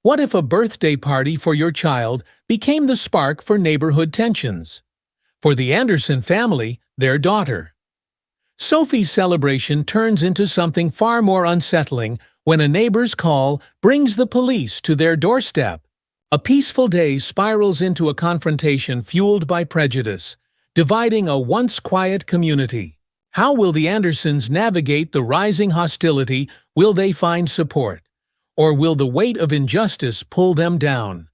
What if a birthday party for your child became the spark for neighborhood tensions? For the Anderson family, their daughter. Sophie's celebration turns into something far more unsettling when a neighbor's call brings the police to their doorstep. A peaceful day spirals into a confrontation fueled by prejudice, dividing a once quiet community. How will the Andersons navigate the rising hostility? Will they find support? Or will the weight of injustice pull them down?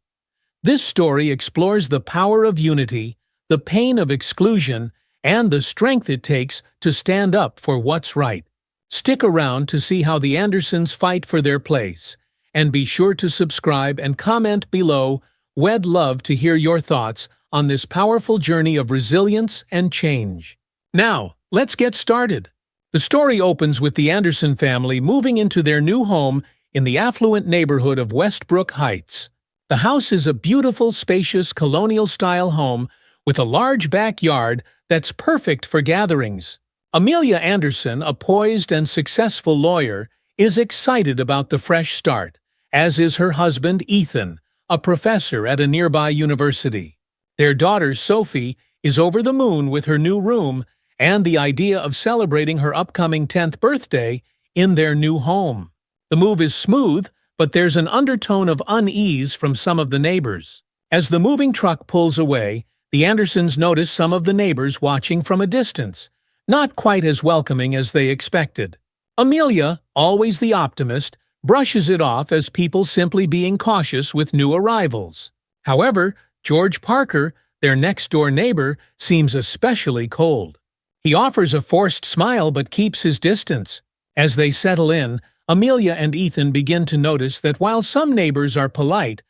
This story explores the power of unity, the pain of exclusion, and the strength it takes to stand up for what's right. Stick around to see how the Andersons fight for their place, and be sure to subscribe and comment below. We'd love to hear your thoughts on this powerful journey of resilience and change. Now, let's get started. The story opens with the Anderson family moving into their new home in the affluent neighborhood of Westbrook Heights. The house is a beautiful, spacious, colonial-style home with a large backyard that's perfect for gatherings. Amelia Anderson, a poised and successful lawyer, is excited about the fresh start, as is her husband Ethan, a professor at a nearby university. Their daughter Sophie is over the moon with her new room and the idea of celebrating her upcoming 10th birthday in their new home. The move is smooth, but there's an undertone of unease from some of the neighbors. As the moving truck pulls away, the Andersons notice some of the neighbors watching from a distance, not quite as welcoming as they expected. Amelia, always the optimist, brushes it off as people simply being cautious with new arrivals. However, George Parker, their next-door neighbor, seems especially cold. He offers a forced smile but keeps his distance. As they settle in, Amelia and Ethan begin to notice that while some neighbors are polite,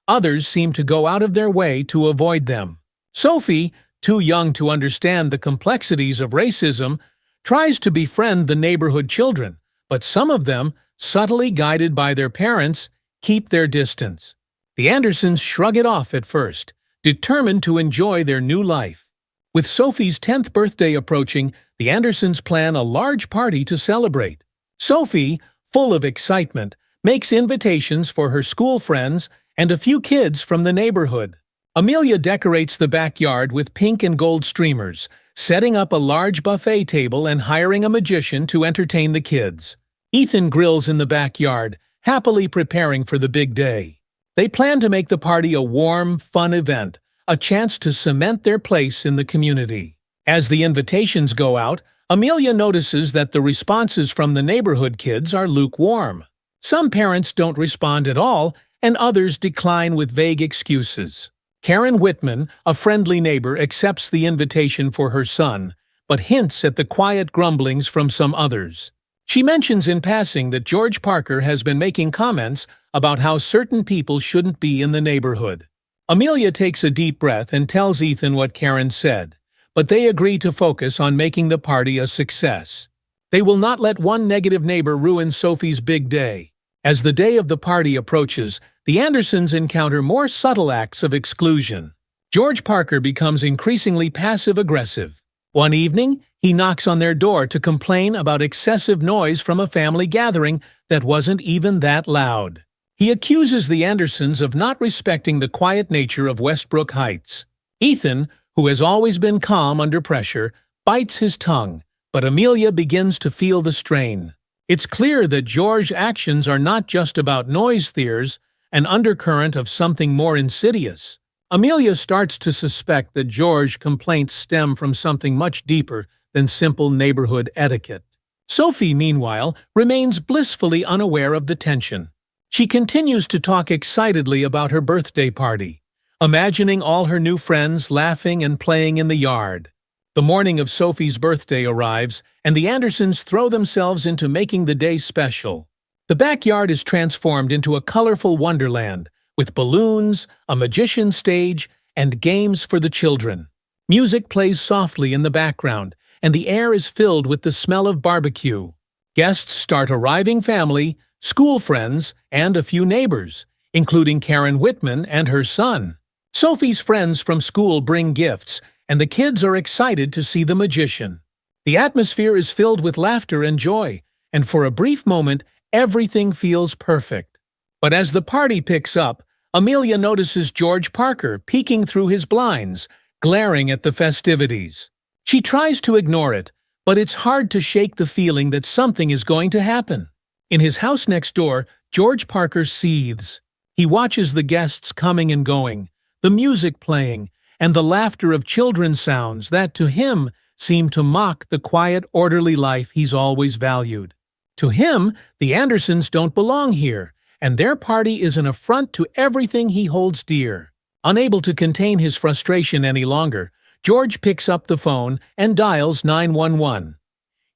others seem to go out of their way to avoid them. Sophie, too young to understand the complexities of racism, tries to befriend the neighborhood children, but some of them, subtly guided by their parents, keep their distance. The Andersons shrug it off at first, determined to enjoy their new life. With Sophie's 10th birthday approaching, the Andersons plan a large party to celebrate. Sophie, full of excitement, makes invitations for her school friends and a few kids from the neighborhood. Amelia decorates the backyard with pink and gold streamers, setting up a large buffet table and hiring a magician to entertain the kids. Ethan grills in the backyard, happily preparing for the big day. They plan to make the party a warm, fun event, a chance to cement their place in the community. As the invitations go out, Amelia notices that the responses from the neighborhood kids are lukewarm. Some parents don't respond at all, and others decline with vague excuses. Karen Whitman, a friendly neighbor, accepts the invitation for her son, but hints at the quiet grumblings from some others. She mentions in passing that George Parker has been making comments about how certain people shouldn't be in the neighborhood. Amelia takes a deep breath and tells Ethan what Karen said, but they agree to focus on making the party a success. They will not let one negative neighbor ruin Sophie's big day. As the day of the party approaches, the Andersons encounter more subtle acts of exclusion. George Parker becomes increasingly passive-aggressive. One evening, he knocks on their door to complain about excessive noise from a family gathering that wasn't even that loud. He accuses the Andersons of not respecting the quiet nature of Westbrook Heights. Ethan, who has always been calm under pressure, bites his tongue, but Amelia begins to feel the strain. It's clear that George's actions are not just about noise. There's an undercurrent of something more insidious. Amelia starts to suspect that George's complaints stem from something much deeper than simple neighborhood etiquette. Sophie, meanwhile, remains blissfully unaware of the tension. She continues to talk excitedly about her birthday party, imagining all her new friends laughing and playing in the yard. The morning of Sophie's birthday arrives, and the Andersons throw themselves into making the day special. The backyard is transformed into a colorful wonderland, with balloons, a magician's stage, and games for the children. Music plays softly in the background, and the air is filled with the smell of barbecue. Guests start arriving: family, school friends, and a few neighbors, including Karen Whitman and her son. Sophie's friends from school bring gifts, and the kids are excited to see the magician. The atmosphere is filled with laughter and joy, and for a brief moment, everything feels perfect. But as the party picks up, Amelia notices George Parker peeking through his blinds, glaring at the festivities. She tries to ignore it, but it's hard to shake the feeling that something is going to happen. In his house next door, George Parker seethes. He watches the guests coming and going, the music playing, and the laughter of children sounds that, to him, seem to mock the quiet, orderly life he's always valued. To him, the Andersons don't belong here, and their party is an affront to everything he holds dear. Unable to contain his frustration any longer, George picks up the phone and dials 911.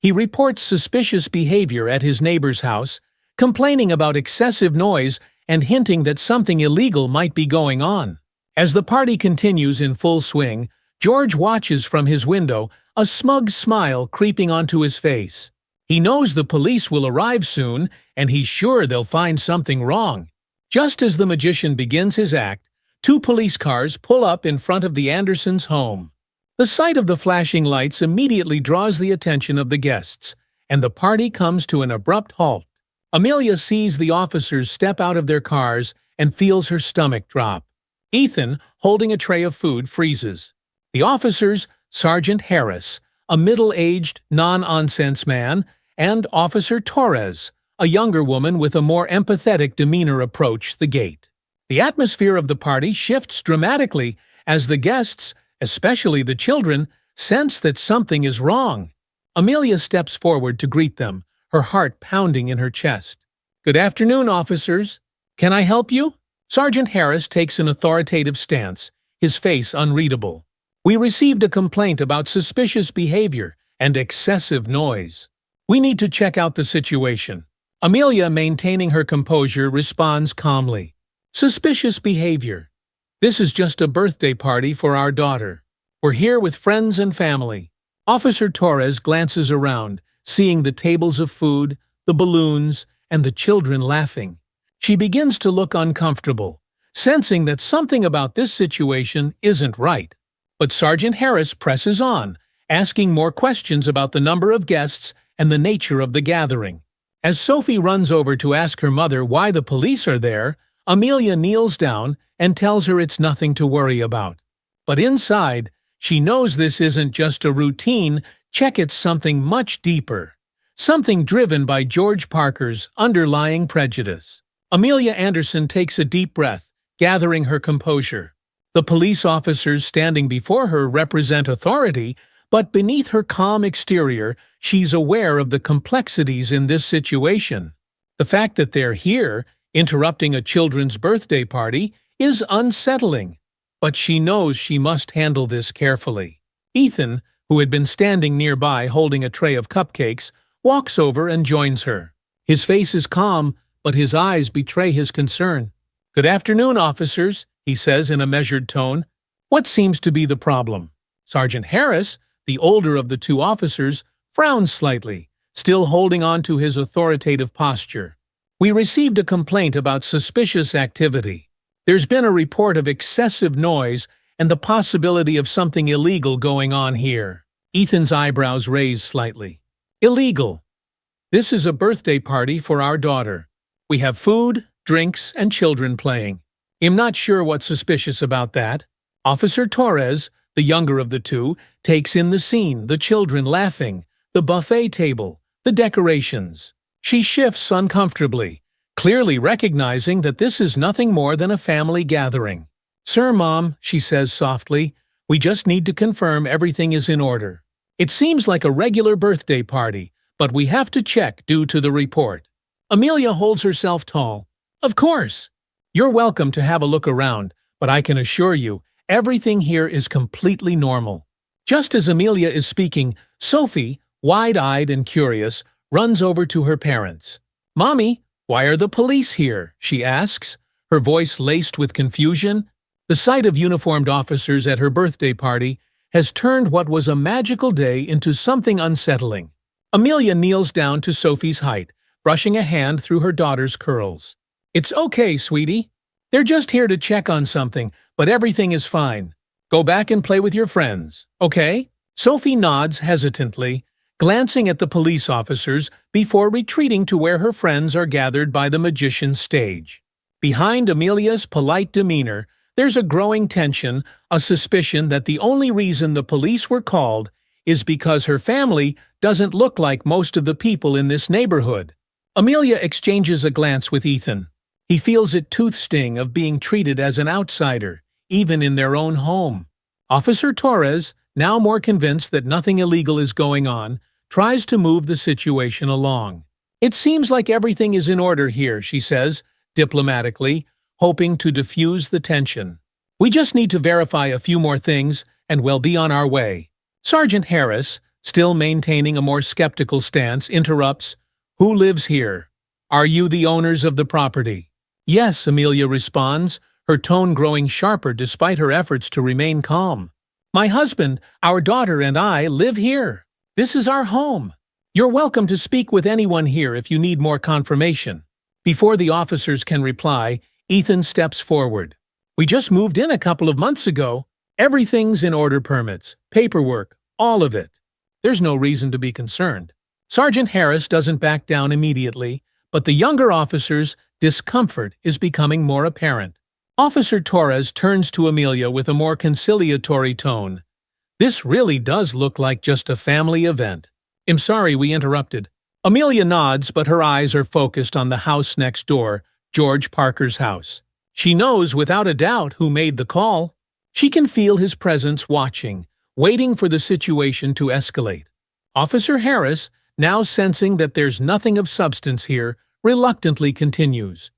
He reports suspicious behavior at his neighbor's house, complaining about excessive noise and hinting that something illegal might be going on. As the party continues in full swing, George watches from his window, a smug smile creeping onto his face. He knows the police will arrive soon, and he's sure they'll find something wrong. Just as the magician begins his act, 2 police cars pull up in front of the Andersons' home. The sight of the flashing lights immediately draws the attention of the guests, and the party comes to an abrupt halt. Amelia sees the officers step out of their cars and feels her stomach drop. Ethan, holding a tray of food, freezes. The officers, Sergeant Harris, a middle-aged, non-nonsense man, and Officer Torres, a younger woman with a more empathetic demeanor, approach the gate. The atmosphere of the party shifts dramatically as the guests, especially the children, sense that something is wrong. Amelia steps forward to greet them, her heart pounding in her chest. "Good afternoon, officers. Can I help you?" Sergeant Harris takes an authoritative stance, his face unreadable. "We received a complaint about suspicious behavior and excessive noise. We need to check out the situation." Amelia, maintaining her composure, responds calmly. "Suspicious behavior. This is just a birthday party for our daughter. We're here with friends and family." Officer Torres glances around, seeing the tables of food, the balloons, and the children laughing. She begins to look uncomfortable, sensing that something about this situation isn't right. But Sergeant Harris presses on, asking more questions about the number of guests and the nature of the gathering. As Sophie runs over to ask her mother why the police are there, Amelia kneels down and tells her it's nothing to worry about. But inside, she knows this isn't just a routine check, it's something much deeper. Something driven by George Parker's underlying prejudice. Amelia Anderson takes a deep breath, gathering her composure. The police officers standing before her represent authority, but beneath her calm exterior, she's aware of the complexities in this situation. The fact that they're here, interrupting a children's birthday party, is unsettling, but she knows she must handle this carefully. Ethan, who had been standing nearby holding a tray of cupcakes, walks over and joins her. His face is calm, but his eyes betray his concern. "Good afternoon, officers," he says in a measured tone. "What seems to be the problem?" Sergeant Harris, the older of the 2 officers, frowns slightly, still holding on to his authoritative posture. "We received a complaint about suspicious activity. There's been a report of excessive noise and the possibility of something illegal going on here." Ethan's eyebrows raise slightly. "Illegal? This is a birthday party for our daughter. We have food, drinks, and children playing. I'm not sure what's suspicious about that." Officer Torres, the younger of the 2, takes in the scene, the children laughing, the buffet table, the decorations. She shifts uncomfortably, clearly recognizing that this is nothing more than a family gathering. "Sir, Mom," she says softly, "we just need to confirm everything is in order. It seems like a regular birthday party, but we have to check due to the report." Amelia holds herself tall. "Of course. You're welcome to have a look around, but I can assure you, everything here is completely normal." Just as Amelia is speaking, Sophie, wide-eyed and curious, runs over to her parents. "Mommy, why are the police here?" she asks, her voice laced with confusion. The sight of uniformed officers at her birthday party has turned what was a magical day into something unsettling. Amelia kneels down to Sophie's height, brushing a hand through her daughter's curls. "It's okay, sweetie. They're just here to check on something, but everything is fine. Go back and play with your friends, okay?" Sophie nods hesitantly, glancing at the police officers before retreating to where her friends are gathered by the magician's stage. Behind Amelia's polite demeanor, there's a growing tension, a suspicion that the only reason the police were called is because her family doesn't look like most of the people in this neighborhood. Amelia exchanges a glance with Ethan. He feels a tooth sting of being treated as an outsider, even in their own home. Officer Torres, now more convinced that nothing illegal is going on, tries to move the situation along. "It seems like everything is in order here," she says, diplomatically, hoping to diffuse the tension. "We just need to verify a few more things, and we'll be on our way." Sergeant Harris, still maintaining a more skeptical stance, interrupts, "Who lives here? Are you the owners of the property?" "Yes," Amelia responds, her tone growing sharper despite her efforts to remain calm. "My husband, our daughter, and I live here. This is our home. You're welcome to speak with anyone here if you need more confirmation." Before the officers can reply, Ethan steps forward. "We just moved in a couple of months ago. Everything's in order, permits, paperwork, all of it. There's no reason to be concerned." Sergeant Harris doesn't back down immediately, but the younger officer's discomfort is becoming more apparent. Officer Torres turns to Amelia with a more conciliatory tone. "This really does look like just a family event. I'm sorry we interrupted." Amelia nods, but her eyes are focused on the house next door, George Parker's house. She knows without a doubt who made the call. She can feel his presence watching, waiting for the situation to escalate. Officer Harris, now sensing that there's nothing of substance here, reluctantly continues.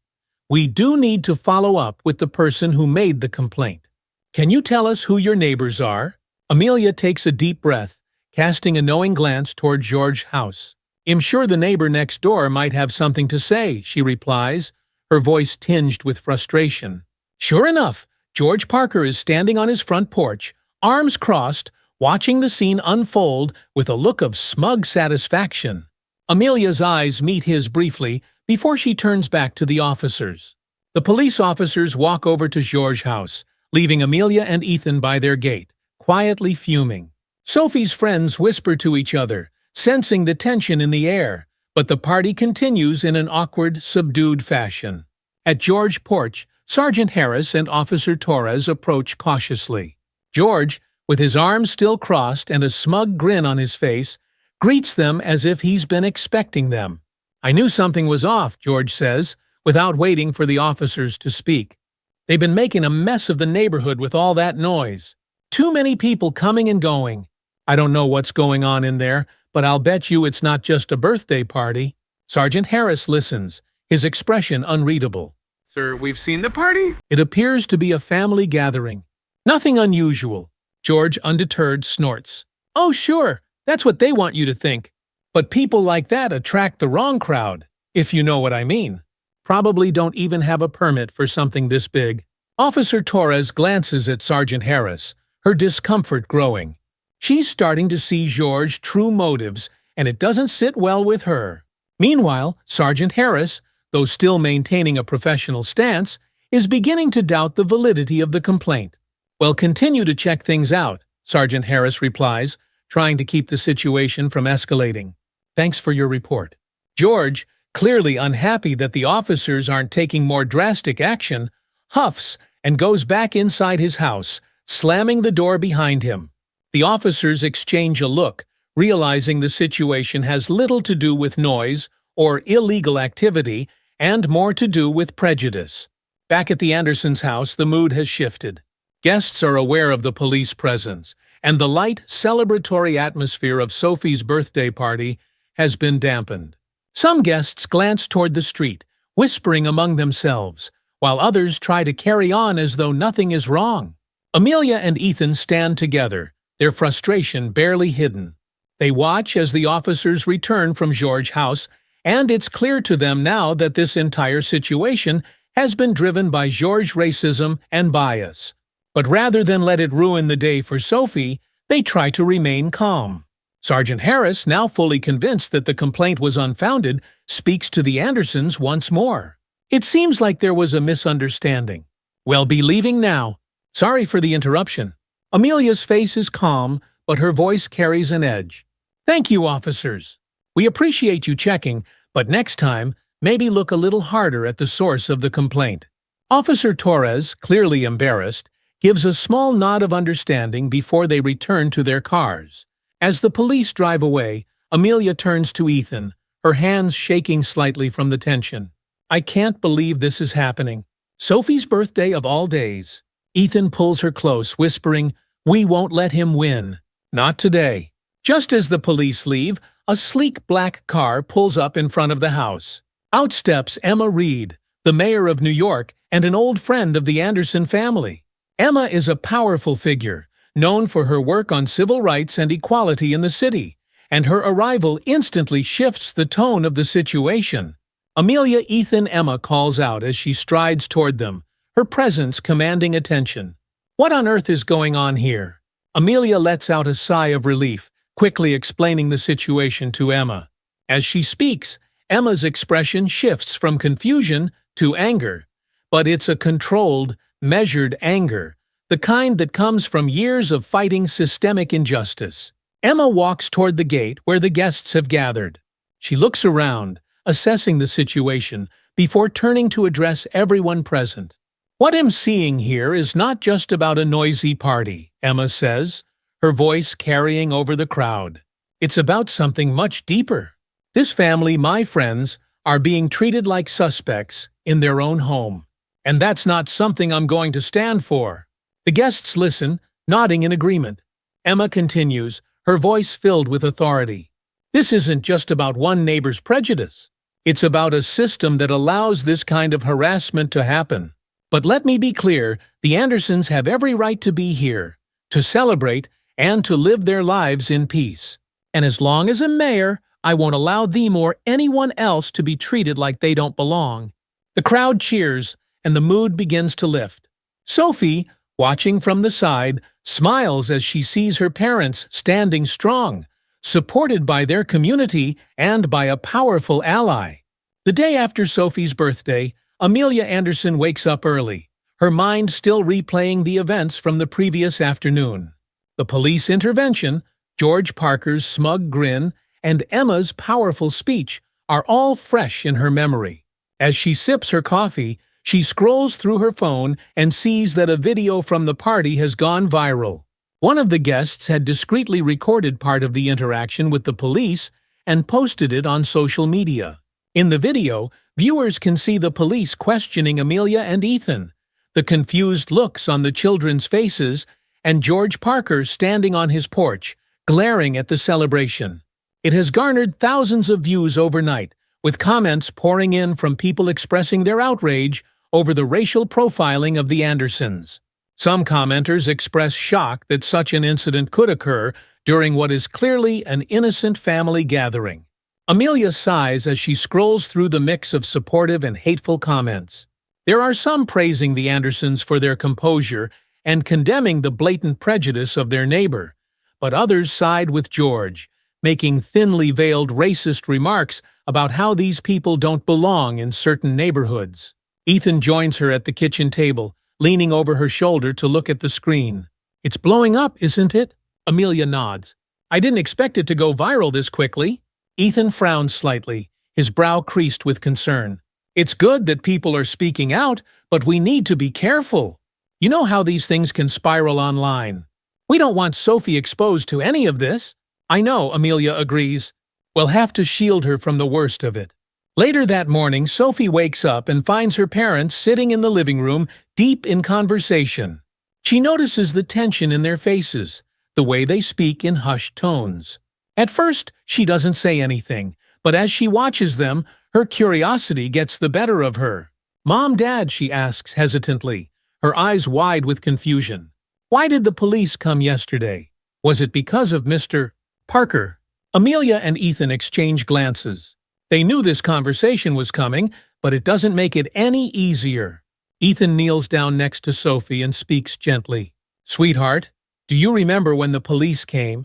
"We do need to follow up with the person who made the complaint. Can you tell us who your neighbors are?" Amelia takes a deep breath, casting a knowing glance toward George's house. "I'm sure the neighbor next door might have something to say," she replies, her voice tinged with frustration. Sure enough, George Parker is standing on his front porch, arms crossed, watching the scene unfold with a look of smug satisfaction. Amelia's eyes meet his briefly before she turns back to the officers. The police officers walk over to George's house, leaving Amelia and Ethan by their gate, quietly fuming. Sophie's friends whisper to each other, sensing the tension in the air, but the party continues in an awkward, subdued fashion. At George's porch, Sergeant Harris and Officer Torres approach cautiously. George, with his arms still crossed and a smug grin on his face, greets them as if he's been expecting them. "I knew something was off," George says, without waiting for the officers to speak. "They've been making a mess of the neighborhood with all that noise. Too many people coming and going. I don't know what's going on in there, but I'll bet you it's not just a birthday party." Sergeant Harris listens, his expression unreadable. "Sir, we've seen the party?" "It appears to be a family gathering. Nothing unusual." George, undeterred, snorts. "Oh, sure, that's what they want you to think. But people like that attract the wrong crowd, if you know what I mean. Probably don't even have a permit for something this big." Officer Torres glances at Sergeant Harris, her discomfort growing. She's starting to see George's true motives, and it doesn't sit well with her. Meanwhile, Sergeant Harris, though still maintaining a professional stance, is beginning to doubt the validity of the complaint. "Well, continue to check things out," Sergeant Harris replies, trying to keep the situation from escalating. "Thanks for your report." George, clearly unhappy that the officers aren't taking more drastic action, huffs and goes back inside his house, slamming the door behind him. The officers exchange a look, realizing the situation has little to do with noise or illegal activity and more to do with prejudice. Back at the Andersons' house, the mood has shifted. Guests are aware of the police presence, and the light, celebratory atmosphere of Sophie's birthday party has been dampened. Some guests glance toward the street, whispering among themselves, while others try to carry on as though nothing is wrong. Amelia and Ethan stand together, their frustration barely hidden. They watch as the officers return from George's house, and it's clear to them now that this entire situation has been driven by George's racism and bias. But rather than let it ruin the day for Sophie, they try to remain calm. Sergeant Harris, now fully convinced that the complaint was unfounded, speaks to the Andersons once more. "It seems like there was a misunderstanding. We'll be leaving now. Sorry for the interruption." Amelia's face is calm, but her voice carries an edge. "Thank you, officers. We appreciate you checking, but next time, maybe look a little harder at the source of the complaint. Officer Torres, clearly embarrassed, gives a small nod of understanding before they return to their cars. As the police drive away, Amelia turns to Ethan, her hands shaking slightly from the tension. "I can't believe this is happening. Sophie's birthday of all days." Ethan pulls her close, whispering, "We won't let him win. Not today." Just as the police leave, a sleek black car pulls up in front of the house. Out steps Emma Reid, the mayor of New York and an old friend of the Anderson family. Emma is a powerful figure, known for her work on civil rights and equality in the city, and her arrival instantly shifts the tone of the situation. Amelia Emma calls out as she strides toward them, her presence commanding attention. "What on earth is going on here?" Amelia lets out a sigh of relief, quickly explaining the situation to Emma. As she speaks, Emma's expression shifts from confusion to anger. But it's a controlled, measured anger, the kind that comes from years of fighting systemic injustice. Emma walks toward the gate where the guests have gathered. She looks around, assessing the situation, before turning to address everyone present. "What I'm seeing here is not just about a noisy party," Emma says, her voice carrying over the crowd. "It's about something much deeper. This family, my friends, are being treated like suspects in their own home. And that's not something I'm going to stand for." The guests listen, nodding in agreement. Emma continues, her voice filled with authority. "This isn't just about one neighbor's prejudice. It's about a system that allows this kind of harassment to happen. But let me be clear, the Andersons have every right to be here, to celebrate, and to live their lives in peace. And as long as I'm mayor, I won't allow them or anyone else to be treated like they don't belong." The crowd cheers, and the mood begins to lift. Sophie, watching from the side, smiles as she sees her parents standing strong, supported by their community and by a powerful ally. The day after Sophie's birthday, Amelia Anderson wakes up early, her mind still replaying the events from the previous afternoon. The police intervention, George Parker's smug grin, and Emma's powerful speech are all fresh in her memory. As she sips her coffee, she scrolls through her phone and sees that a video from the party has gone viral. One of the guests had discreetly recorded part of the interaction with the police and posted it on social media. In the video, viewers can see the police questioning Amelia and Ethan, the confused looks on the children's faces, and George Parker standing on his porch, glaring at the celebration. It has garnered thousands of views overnight, with comments pouring in from people expressing their outrage over the racial profiling of the Andersons. Some commenters express shock that such an incident could occur during what is clearly an innocent family gathering. Amelia sighs as she scrolls through the mix of supportive and hateful comments. There are some praising the Andersons for their composure and condemning the blatant prejudice of their neighbor, but others side with George, making thinly veiled racist remarks about how these people don't belong in certain neighborhoods. Ethan joins her at the kitchen table, leaning over her shoulder to look at the screen. "It's blowing up, isn't it?" Amelia nods. "I didn't expect it to go viral this quickly." Ethan frowns slightly, his brow creased with concern. "It's good that people are speaking out, but we need to be careful. You know how these things can spiral online. We don't want Sophie exposed to any of this." "I know," Amelia agrees. "We'll have to shield her from the worst of it." Later that morning, Sophie wakes up and finds her parents sitting in the living room, deep in conversation. She notices the tension in their faces, the way they speak in hushed tones. At first, she doesn't say anything, but as she watches them, her curiosity gets the better of her. "Mom, Dad," she asks hesitantly, her eyes wide with confusion. "Why did the police come yesterday? Was it because of Mr. Parker?" Amelia and Ethan exchange glances. They knew this conversation was coming, but it doesn't make it any easier. Ethan kneels down next to Sophie and speaks gently. "Sweetheart, do you remember when the police came?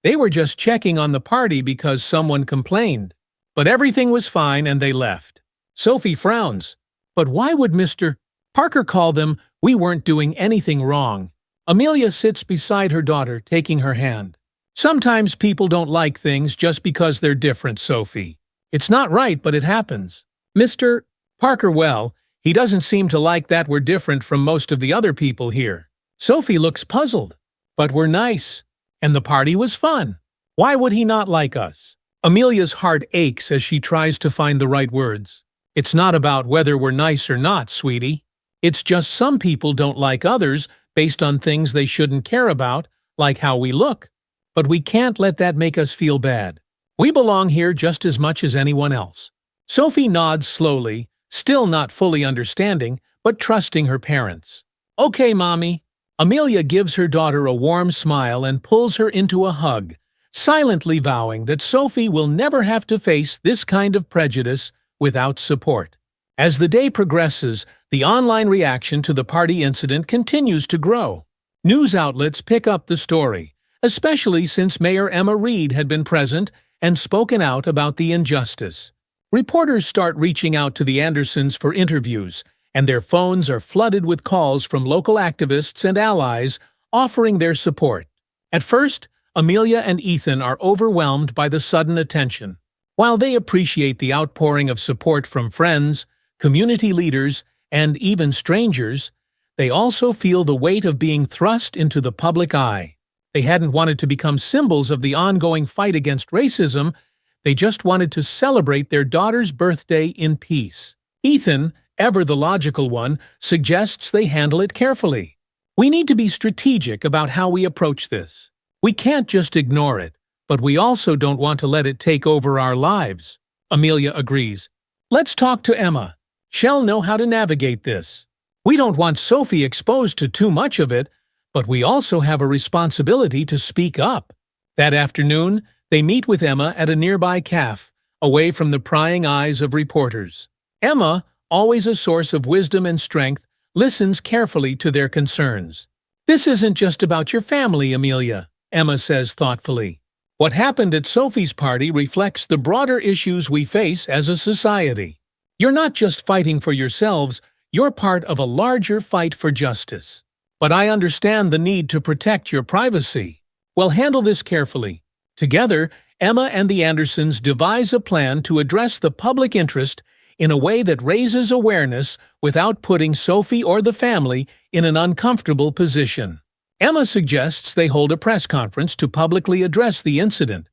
They were just checking on the party because someone complained. But everything was fine and they left." Sophie frowns. "But why would Mr. Parker call them? We weren't doing anything wrong." Amelia sits beside her daughter, taking her hand. "Sometimes people don't like things just because they're different, Sophie. It's not right, but it happens. Mr. Parker, well, he doesn't seem to like that we're different from most of the other people here. Sophie looks puzzled. But we're nice. And the party was fun. Why would he not like us? Amelia's heart aches as she tries to find the right words. It's not about whether we're nice or not, sweetie. It's just some people don't like others based on things they shouldn't care about, like how we look. But we can't let that make us feel bad. We belong here just as much as anyone else. Sophie nods slowly, still not fully understanding, but trusting her parents. Okay, Mommy. Amelia gives her daughter a warm smile and pulls her into a hug, silently vowing that Sophie will never have to face this kind of prejudice without support. As the day progresses, the online reaction to the party incident continues to grow. News outlets pick up the story, especially since Mayor Emma Reid had been present and spoken out about the injustice. Reporters start reaching out to the Andersons for interviews, and their phones are flooded with calls from local activists and allies offering their support. At first, Amelia and Ethan are overwhelmed by the sudden attention. While they appreciate the outpouring of support from friends, community leaders, and even strangers, they also feel the weight of being thrust into the public eye. They hadn't wanted to become symbols of the ongoing fight against racism, they just wanted to celebrate their daughter's birthday in peace. Ethan, ever the logical one, suggests they handle it carefully. We need to be strategic about how we approach this. We can't just ignore it, but we also don't want to let it take over our lives. Amelia agrees. Let's talk to Emma. She'll know how to navigate this. We don't want Sophie exposed to too much of it, but we also have a responsibility to speak up. That afternoon, they meet with Emma at a nearby cafe, away from the prying eyes of reporters. Emma, always a source of wisdom and strength, listens carefully to their concerns. This isn't just about your family, Amelia, Emma says thoughtfully. What happened at Sophie's party reflects the broader issues we face as a society. You're not just fighting for yourselves, you're part of a larger fight for justice. But I understand the need to protect your privacy. We'll handle this carefully. Together, Emma and the Andersons devise a plan to address the public interest in a way that raises awareness without putting Sophie or the family in an uncomfortable position. Emma suggests they hold a press conference to publicly address the incident,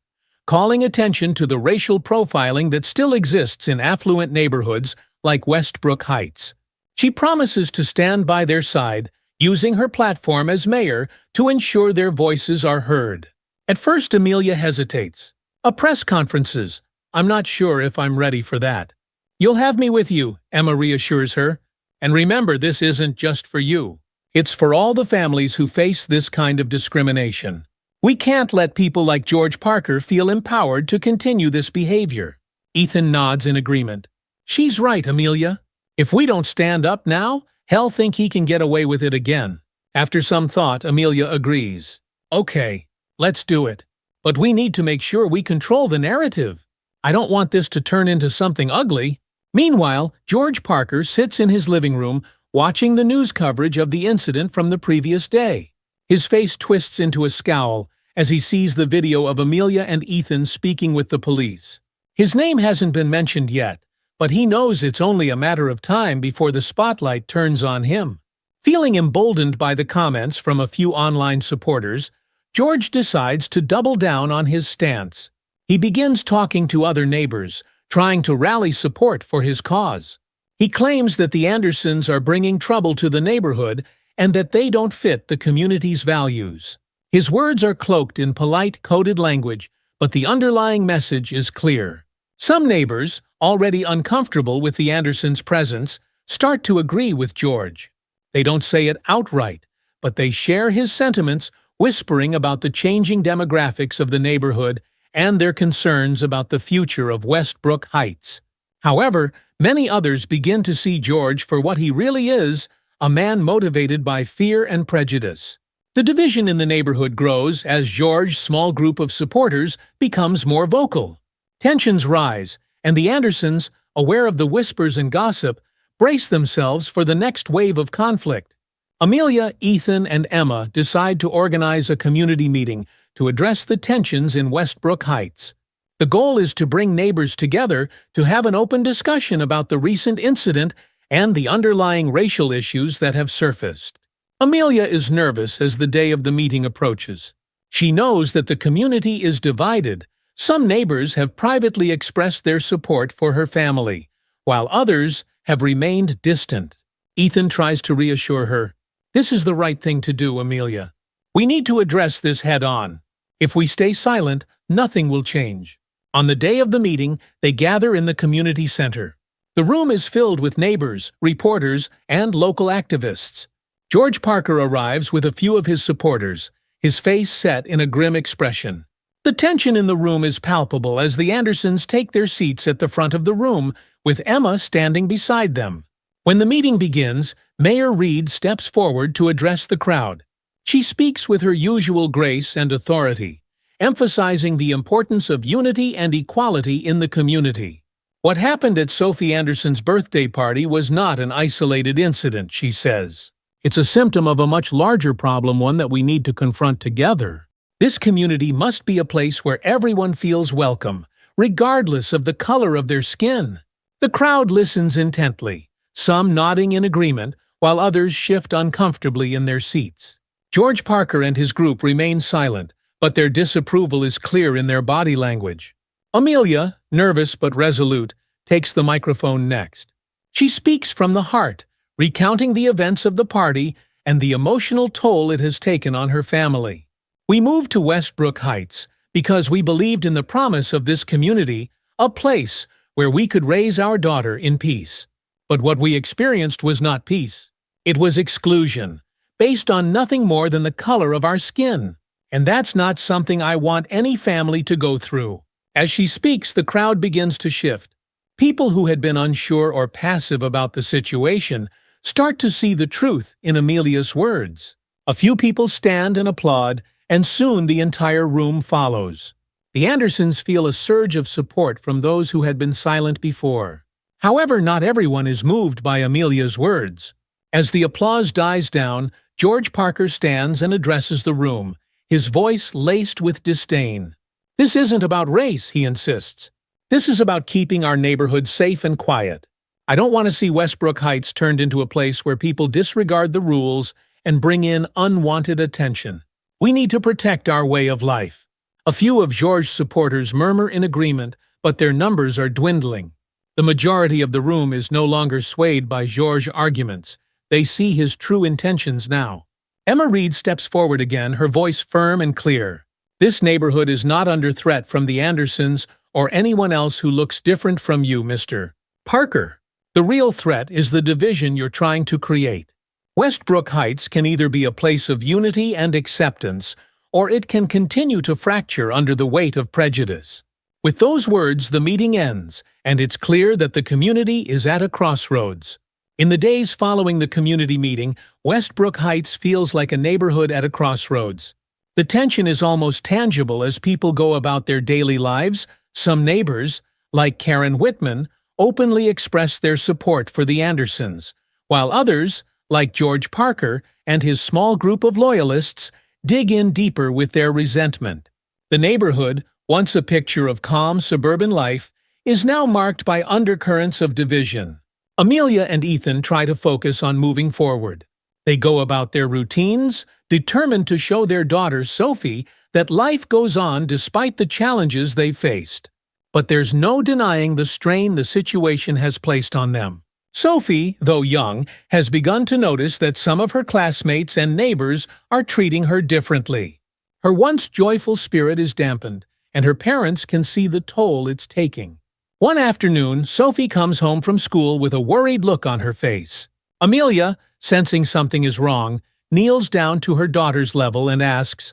calling attention to the racial profiling that still exists in affluent neighborhoods like Westbrook Heights. She promises to stand by their side, using her platform as mayor to ensure their voices are heard. At first, Amelia hesitates. A press conferences. I'm not sure if I'm ready for that. You'll have me with you, Emma reassures her. And remember, this isn't just for you. It's for all the families who face this kind of discrimination. We can't let people like George Parker feel empowered to continue this behavior. Ethan nods in agreement. She's right, Amelia. If we don't stand up now, he'll think he can get away with it again. After some thought, Amelia agrees. Okay, let's do it. But we need to make sure we control the narrative. I don't want this to turn into something ugly. Meanwhile, George Parker sits in his living room watching the news coverage of the incident from the previous day. His face twists into a scowl as he sees the video of Amelia and Ethan speaking with the police. His name hasn't been mentioned yet, but he knows it's only a matter of time before the spotlight turns on him. Feeling emboldened by the comments from a few online supporters, George decides to double down on his stance. He begins talking to other neighbors, trying to rally support for his cause. He claims that the Andersons are bringing trouble to the neighborhood and that they don't fit the community's values. His words are cloaked in polite, coded language, but the underlying message is clear. Some neighbors, already uncomfortable with the Andersons' presence, start to agree with George. They don't say it outright, but they share his sentiments, whispering about the changing demographics of the neighborhood and their concerns about the future of Westbrook Heights. However, many others begin to see George for what he really is, a man motivated by fear and prejudice. The division in the neighborhood grows as George's small group of supporters becomes more vocal. Tensions rise, and the Andersons, aware of the whispers and gossip, brace themselves for the next wave of conflict. Amelia, Ethan, and Emma decide to organize a community meeting to address the tensions in Westbrook Heights. The goal is to bring neighbors together to have an open discussion about the recent incident and the underlying racial issues that have surfaced. Amelia is nervous as the day of the meeting approaches. She knows that the community is divided. Some neighbors have privately expressed their support for her family, while others have remained distant. Ethan tries to reassure her. This is the right thing to do, Amelia. We need to address this head-on. If we stay silent, nothing will change. On the day of the meeting, they gather in the community center. The room is filled with neighbors, reporters, and local activists. George Parker arrives with a few of his supporters, his face set in a grim expression. The tension in the room is palpable as the Andersons take their seats at the front of the room, with Emma standing beside them. When the meeting begins, Mayor Reid steps forward to address the crowd. She speaks with her usual grace and authority, emphasizing the importance of unity and equality in the community. What happened at Sophie Anderson's birthday party was not an isolated incident, she says. It's a symptom of a much larger problem, one that we need to confront together. This community must be a place where everyone feels welcome, regardless of the color of their skin. The crowd listens intently, some nodding in agreement, while others shift uncomfortably in their seats. George Parker and his group remain silent, but their disapproval is clear in their body language. Amelia, nervous but resolute, takes the microphone next. She speaks from the heart, recounting the events of the party and the emotional toll it has taken on her family. We moved to Westbrook Heights because we believed in the promise of this community, a place where we could raise our daughter in peace. But what we experienced was not peace. It was exclusion, based on nothing more than the color of our skin. And that's not something I want any family to go through. As she speaks, the crowd begins to shift. People who had been unsure or passive about the situation start to see the truth in Amelia's words. A few people stand and applaud, and soon the entire room follows. The Andersons feel a surge of support from those who had been silent before. However, not everyone is moved by Amelia's words. As the applause dies down, George Parker stands and addresses the room, his voice laced with disdain. This isn't about race, he insists. This is about keeping our neighborhood safe and quiet. I don't want to see Westbrook Heights turned into a place where people disregard the rules and bring in unwanted attention. We need to protect our way of life. A few of George's supporters murmur in agreement, but their numbers are dwindling. The majority of the room is no longer swayed by George's arguments. They see his true intentions now. Emma Reid steps forward again, her voice firm and clear. This neighborhood is not under threat from the Andersons or anyone else who looks different from you, Mr. Parker. The real threat is the division you're trying to create. Westbrook Heights can either be a place of unity and acceptance, or it can continue to fracture under the weight of prejudice. With those words, the meeting ends, and it's clear that the community is at a crossroads. In the days following the community meeting, Westbrook Heights feels like a neighborhood at a crossroads. The tension is almost tangible as people go about their daily lives. Some neighbors, like Karen Whitman, openly express their support for the Andersons, while others, like George Parker and his small group of loyalists, dig in deeper with their resentment. The neighborhood, once a picture of calm suburban life, is now marked by undercurrents of division. Amelia and Ethan try to focus on moving forward. They go about their routines, determined to show their daughter, Sophie, that life goes on despite the challenges they've faced. But there's no denying the strain the situation has placed on them. Sophie, though young, has begun to notice that some of her classmates and neighbors are treating her differently. Her once joyful spirit is dampened, and her parents can see the toll it's taking. One afternoon, Sophie comes home from school with a worried look on her face. Amelia, sensing something is wrong, kneels down to her daughter's level and asks,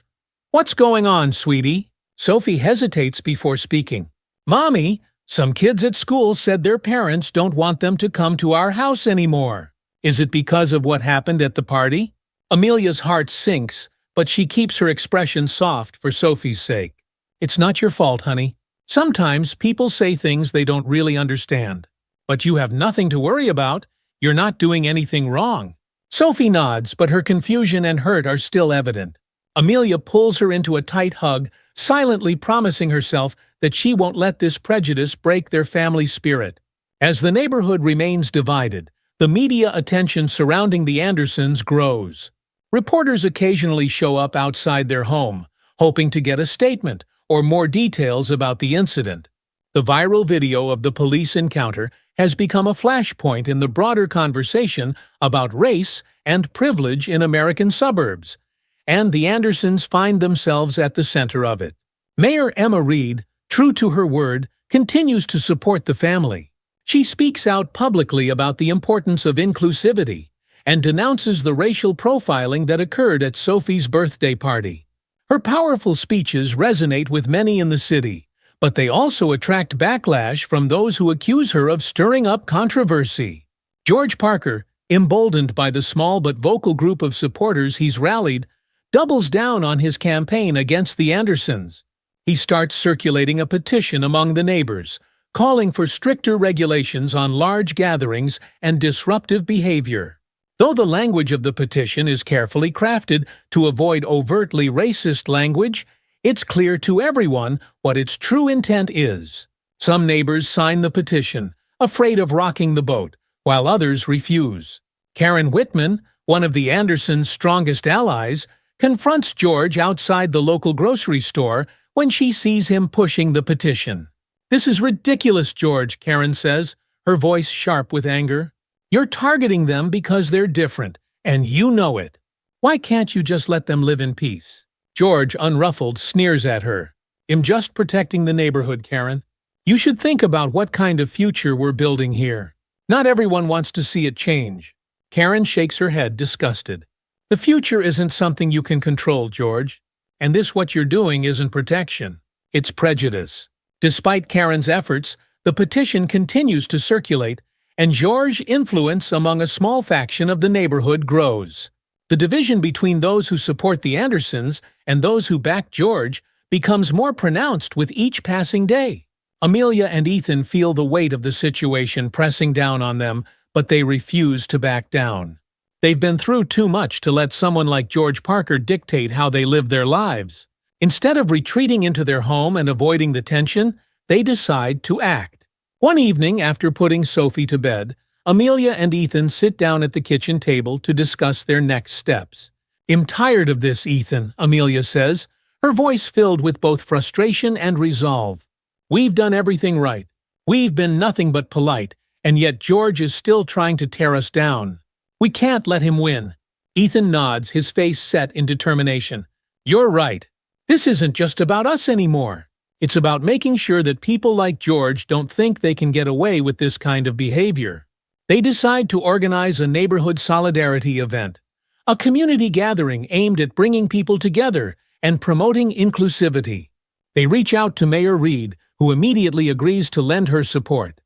"What's going on, sweetie?" Sophie hesitates before speaking. "Mommy, some kids at school said their parents don't want them to come to our house anymore. Is it because of what happened at the party?" Amelia's heart sinks, but she keeps her expression soft for Sophie's sake. "It's not your fault, honey. Sometimes people say things they don't really understand. But you have nothing to worry about. You're not doing anything wrong." Sophie nods, but her confusion and hurt are still evident. Amelia pulls her into a tight hug, silently promising herself that she won't let this prejudice break their family spirit. As the neighborhood remains divided, the media attention surrounding the Andersons grows. Reporters occasionally show up outside their home, hoping to get a statement or more details about the incident. The viral video of the police encounter has become a flashpoint in the broader conversation about race and privilege in American suburbs, and the Andersons find themselves at the center of it. Mayor Emma Reid, true to her word, continues to support the family. She speaks out publicly about the importance of inclusivity and denounces the racial profiling that occurred at Sophie's birthday party. Her powerful speeches resonate with many in the city, but they also attract backlash from those who accuse her of stirring up controversy. George Parker, emboldened by the small but vocal group of supporters he's rallied, doubles down on his campaign against the Andersons. He starts circulating a petition among the neighbors, calling for stricter regulations on large gatherings and disruptive behavior. Though the language of the petition is carefully crafted to avoid overtly racist language, it's clear to everyone what its true intent is. Some neighbors sign the petition, afraid of rocking the boat, while others refuse. Karen Whitman, one of the Andersons' strongest allies, confronts George outside the local grocery store when she sees him pushing the petition. "This is ridiculous, George," Karen says, her voice sharp with anger. "You're targeting them because they're different, and you know it. Why can't you just let them live in peace?" George, unruffled, sneers at her. "I'm just protecting the neighborhood, Karen. You should think about what kind of future we're building here. Not everyone wants to see it change." Karen shakes her head, disgusted. "The future isn't something you can control, George. And what you're doing isn't protection. It's prejudice." Despite Karen's efforts, the petition continues to circulate, and George's influence among a small faction of the neighborhood grows. The division between those who support the Andersons and those who back George becomes more pronounced with each passing day. Amelia and Ethan feel the weight of the situation pressing down on them, but they refuse to back down. They've been through too much to let someone like George Parker dictate how they live their lives. Instead of retreating into their home and avoiding the tension, they decide to act. One evening, after putting Sophie to bed, Amelia and Ethan sit down at the kitchen table to discuss their next steps. "I'm tired of this, Ethan," Amelia says, her voice filled with both frustration and resolve. "We've done everything right. We've been nothing but polite, and yet George is still trying to tear us down. We can't let him win." Ethan nods, his face set in determination. "You're right. This isn't just about us anymore. It's about making sure that people like George don't think they can get away with this kind of behavior." They decide to organize a neighborhood solidarity event, a community gathering aimed at bringing people together and promoting inclusivity. They reach out to Mayor Reid, who immediately agrees to lend her support.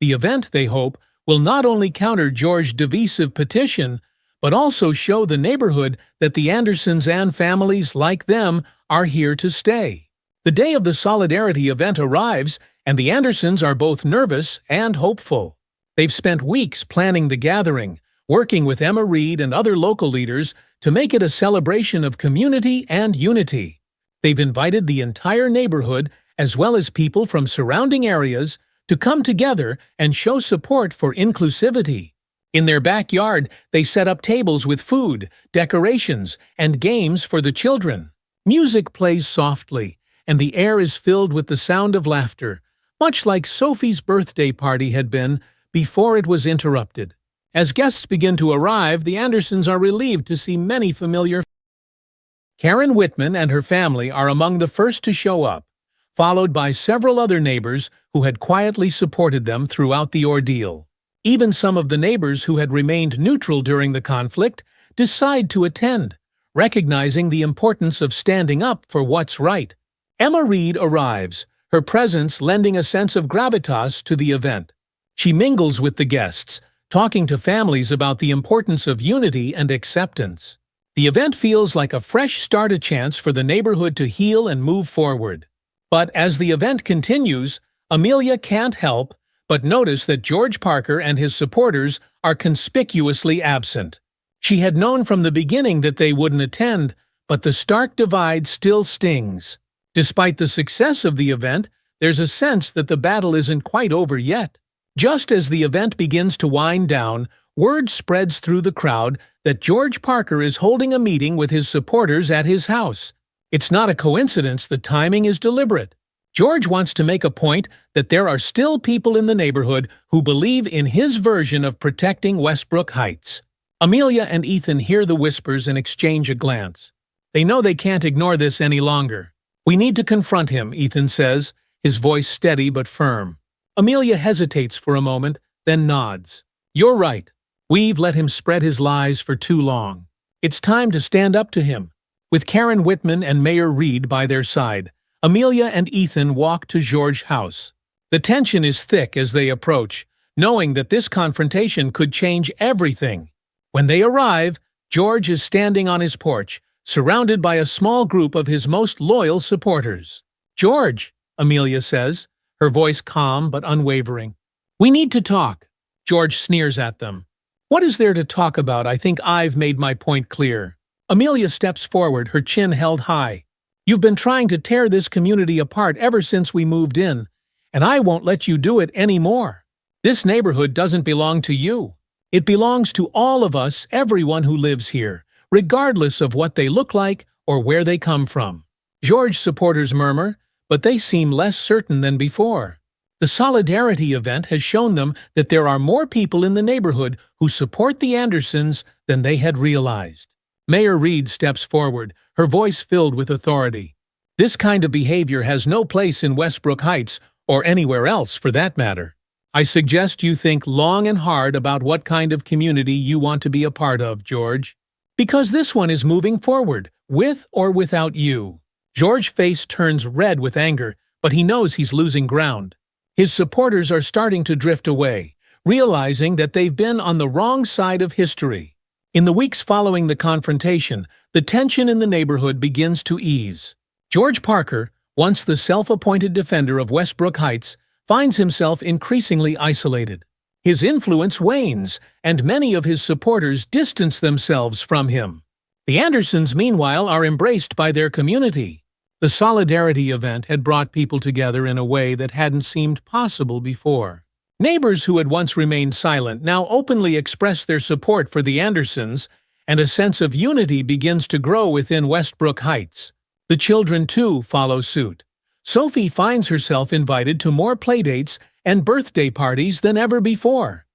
The event, they hope, will not only counter George's divisive petition, but also show the neighborhood that the Andersons and families like them are here to stay. The day of the solidarity event arrives, and the Andersons are both nervous and hopeful. They've spent weeks planning the gathering, working with Emma Reid and other local leaders to make it a celebration of community and unity. They've invited the entire neighborhood, as well as people from surrounding areas, to come together and show support for inclusivity. In their backyard, they set up tables with food, decorations, and games for the children. Music plays softly, and the air is filled with the sound of laughter, much like Sophie's birthday party had been before it was interrupted. As guests begin to arrive, the Andersons are relieved to see many familiar faces. Karen Whitman and her family are among the first to show up, followed by several other neighbors who had quietly supported them throughout the ordeal. Even some of the neighbors who had remained neutral during the conflict decide to attend, recognizing the importance of standing up for what's right. Emma Reid arrives, her presence lending a sense of gravitas to the event. She mingles with the guests, talking to families about the importance of unity and acceptance. The event feels like a fresh start, a chance for the neighborhood to heal and move forward. But as the event continues, Amelia can't help but notice that George Parker and his supporters are conspicuously absent. She had known from the beginning that they wouldn't attend, but the stark divide still stings. Despite the success of the event, there's a sense that the battle isn't quite over yet. Just as the event begins to wind down, word spreads through the crowd that George Parker is holding a meeting with his supporters at his house. It's not a coincidence, the timing is deliberate. George wants to make a point that there are still people in the neighborhood who believe in his version of protecting Westbrook Heights. Amelia and Ethan hear the whispers and exchange a glance. They know they can't ignore this any longer. "We need to confront him," Ethan says, his voice steady but firm. Amelia hesitates for a moment, then nods. "You're right. We've let him spread his lies for too long. It's time to stand up to him." With Karen Whitman and Mayor Reid by their side, Amelia and Ethan walk to George's house. The tension is thick as they approach, knowing that this confrontation could change everything. When they arrive, George is standing on his porch, surrounded by a small group of his most loyal supporters. "George," Amelia says, her voice calm but unwavering. "We need to talk." George sneers at them. "What is there to talk about? I think I've made my point clear." Amelia steps forward, her chin held high. "You've been trying to tear this community apart ever since we moved in, and I won't let you do it anymore. This neighborhood doesn't belong to you. It belongs to all of us, everyone who lives here, regardless of what they look like or where they come from." George's supporters murmur, but they seem less certain than before. The Solidarity event has shown them that there are more people in the neighborhood who support the Andersons than they had realized. Mayor Reid steps forward, her voice filled with authority. "This kind of behavior has no place in Westbrook Heights, or anywhere else for that matter. I suggest you think long and hard about what kind of community you want to be a part of, George. Because this one is moving forward, with or without you." George's face turns red with anger, but he knows he's losing ground. His supporters are starting to drift away, realizing that they've been on the wrong side of history. In the weeks following the confrontation, the tension in the neighborhood begins to ease. George Parker, once the self-appointed defender of Westbrook Heights, finds himself increasingly isolated. His influence wanes, and many of his supporters distance themselves from him. The Andersons, meanwhile, are embraced by their community. The Solidarity event had brought people together in a way that hadn't seemed possible before. Neighbors who had once remained silent now openly express their support for the Andersons, and a sense of unity begins to grow within Westbrook Heights. The children, too, follow suit. Sophie finds herself invited to more playdates and birthday parties than ever before,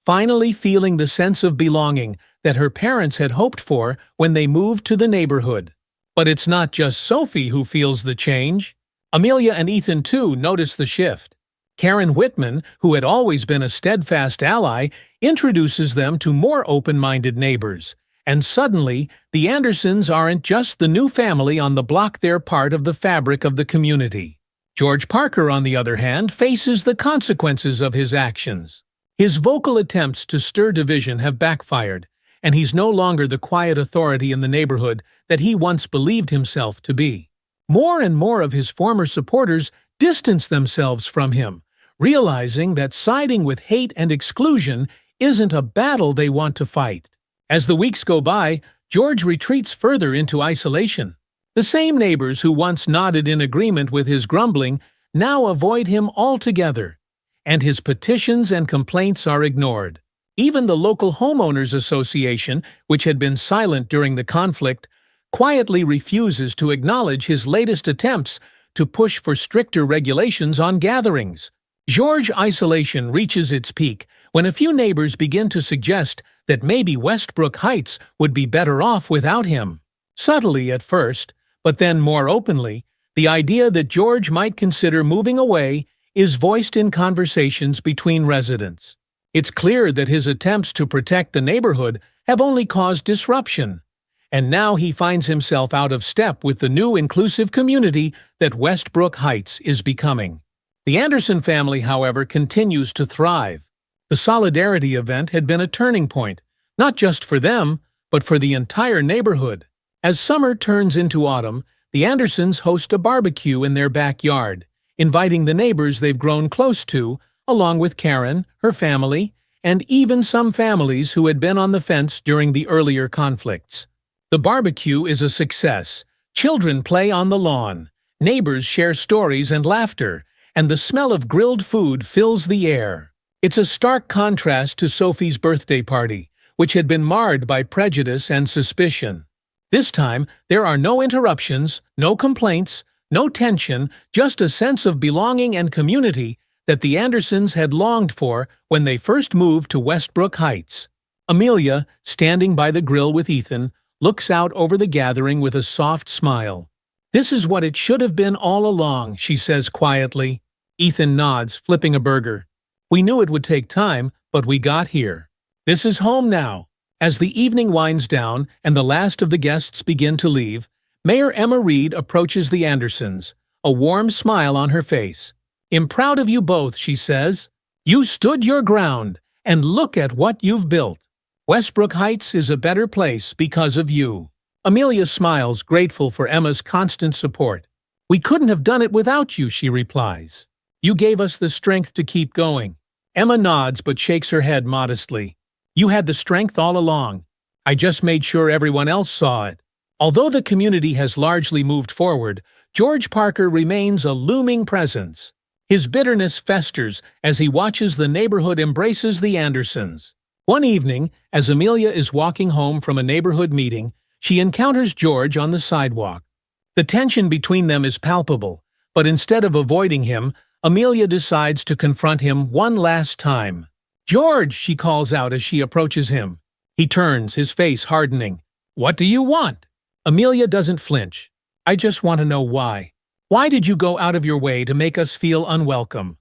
finally feeling the sense of belonging that her parents had hoped for when they moved to the neighborhood. But it's not just Sophie who feels the change. Amelia and Ethan, too, notice the shift. Karen Whitman, who had always been a steadfast ally, introduces them to more open-minded neighbors. And suddenly, the Andersons aren't just the new family on the block, they're part of the fabric of the community. George Parker, on the other hand, faces the consequences of his actions. His vocal attempts to stir division have backfired, and he's no longer the quiet authority in the neighborhood that he once believed himself to be. More and more of his former supporters distance themselves from him, realizing that siding with hate and exclusion isn't a battle they want to fight. As the weeks go by, George retreats further into isolation. The same neighbors who once nodded in agreement with his grumbling now avoid him altogether, and his petitions and complaints are ignored. Even the local homeowners association, which had been silent during the conflict, quietly refuses to acknowledge his latest attempts to push for stricter regulations on gatherings. George's isolation reaches its peak when a few neighbors begin to suggest that maybe Westbrook Heights would be better off without him. Subtly at first, but then more openly, the idea that George might consider moving away is voiced in conversations between residents. It's clear that his attempts to protect the neighborhood have only caused disruption, and now he finds himself out of step with the new inclusive community that Westbrook Heights is becoming. The Anderson family, however, continues to thrive. The Solidarity event had been a turning point, not just for them, but for the entire neighborhood. As summer turns into autumn, the Andersons host a barbecue in their backyard, inviting the neighbors they've grown close to, along with Karen, her family, and even some families who had been on the fence during the earlier conflicts. The barbecue is a success. Children play on the lawn. Neighbors share stories and laughter, and the smell of grilled food fills the air. It's a stark contrast to Sophie's birthday party, which had been marred by prejudice and suspicion. This time, there are no interruptions, no complaints, no tension, just a sense of belonging and community that the Andersons had longed for when they first moved to Westbrook Heights. Amelia, standing by the grill with Ethan, looks out over the gathering with a soft smile. "This is what it should have been all along," she says quietly. Ethan nods, flipping a burger. "We knew it would take time, but we got here. This is home now." As the evening winds down and the last of the guests begin to leave, Mayor Emma Reid approaches the Andersons, a warm smile on her face. "I'm proud of you both," she says. "You stood your ground, and look at what you've built. Westbrook Heights is a better place because of you." Amelia smiles, grateful for Emma's constant support. "We couldn't have done it without you," she replies. "You gave us the strength to keep going." Emma nods but shakes her head modestly. "You had the strength all along. I just made sure everyone else saw it." Although the community has largely moved forward, George Parker remains a looming presence. His bitterness festers as he watches the neighborhood embraces the Andersons. One evening, as Amelia is walking home from a neighborhood meeting, she encounters George on the sidewalk. The tension between them is palpable, but instead of avoiding him, Amelia decides to confront him one last time. "George!" she calls out as she approaches him. He turns, his face hardening. "What do you want?" Amelia doesn't flinch. "I just want to know why. Why did you go out of your way to make us feel unwelcome?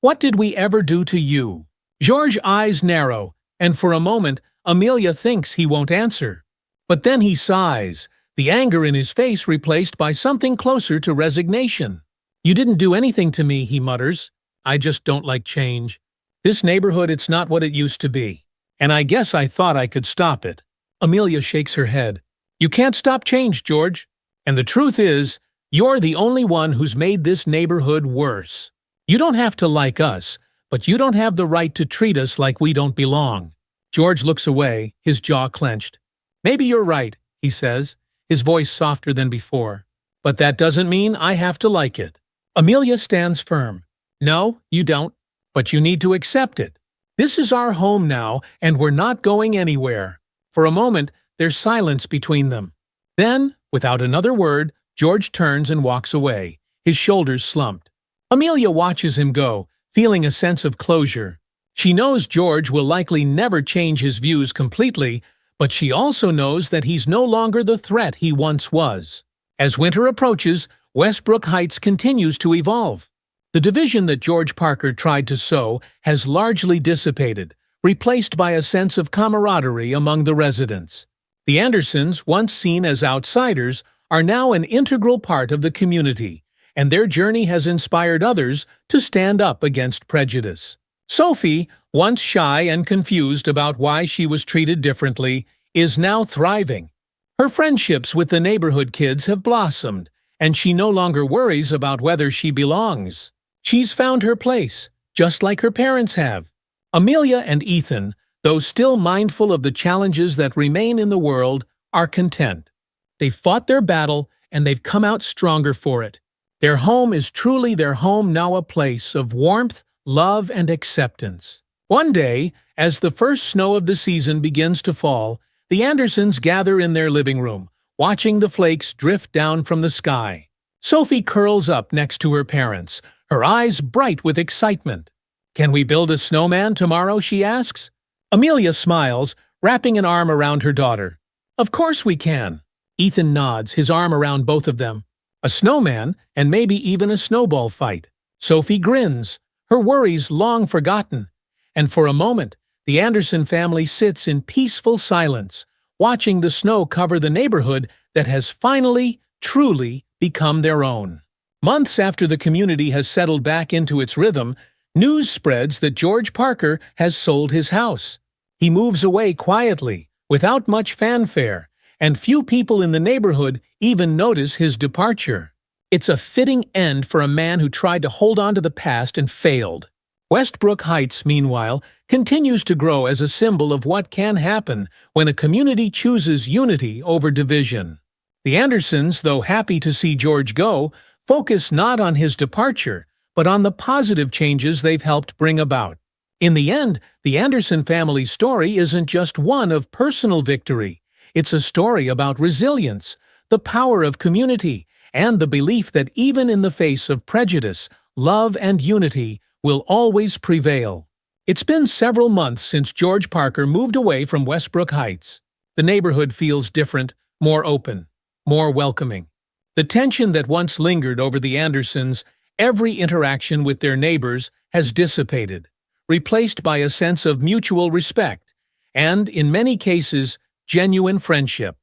What did we ever do to you?" George's eyes narrow, and for a moment, Amelia thinks he won't answer. But then he sighs, the anger in his face replaced by something closer to resignation. "You didn't do anything to me," he mutters. "I just don't like change. This neighborhood, it's not what it used to be. And I guess I thought I could stop it." Amelia shakes her head. "You can't stop change, George. And the truth is, you're the only one who's made this neighborhood worse. You don't have to like us, but you don't have the right to treat us like we don't belong." George looks away, his jaw clenched. "Maybe you're right," he says, his voice softer than before. "But that doesn't mean I have to like it." Amelia stands firm. "No, you don't. But you need to accept it. This is our home now, and we're not going anywhere." For a moment, there's silence between them. Then, without another word, George turns and walks away, his shoulders slumped. Amelia watches him go, feeling a sense of closure. She knows George will likely never change his views completely, but she also knows that he's no longer the threat he once was. As winter approaches, Westbrook Heights continues to evolve. The division that George Parker tried to sow has largely dissipated, replaced by a sense of camaraderie among the residents. The Andersons, once seen as outsiders, are now an integral part of the community, and their journey has inspired others to stand up against prejudice. Sophie, once shy and confused about why she was treated differently, is now thriving. Her friendships with the neighborhood kids have blossomed, and she no longer worries about whether she belongs. She's found her place, just like her parents have. Amelia and Ethan, though still mindful of the challenges that remain in the world, are content. They've fought their battle, and they've come out stronger for it. Their home is truly their home now, a place of warmth, love, and acceptance. One day, as the first snow of the season begins to fall, the Andersons gather in their living room, watching the flakes drift down from the sky. Sophie curls up next to her parents, her eyes bright with excitement. "Can we build a snowman tomorrow?" she asks. Amelia smiles, wrapping an arm around her daughter. "Of course we can." Ethan nods, his arm around both of them. "A snowman, and maybe even a snowball fight." Sophie grins, her worries long forgotten. And for a moment, the Anderson family sits in peaceful silence, watching the snow cover the neighborhood that has finally, truly become their own. Months after the community has settled back into its rhythm, news spreads that George Parker has sold his house. He moves away quietly, without much fanfare, and few people in the neighborhood even notice his departure. It's a fitting end for a man who tried to hold on to the past and failed. Westbrook Heights, meanwhile, continues to grow as a symbol of what can happen when a community chooses unity over division. The Andersons, though happy to see George go, focus not on his departure, but on the positive changes they've helped bring about. In the end, the Anderson family's story isn't just one of personal victory. It's a story about resilience, the power of community, and the belief that even in the face of prejudice, love and unity will always prevail. It's been several months since George Parker moved away from Westbrook Heights. The neighborhood feels different, more open, more welcoming. The tension that once lingered over the Andersons, every interaction with their neighbors, has dissipated, replaced by a sense of mutual respect, and, in many cases, genuine friendship.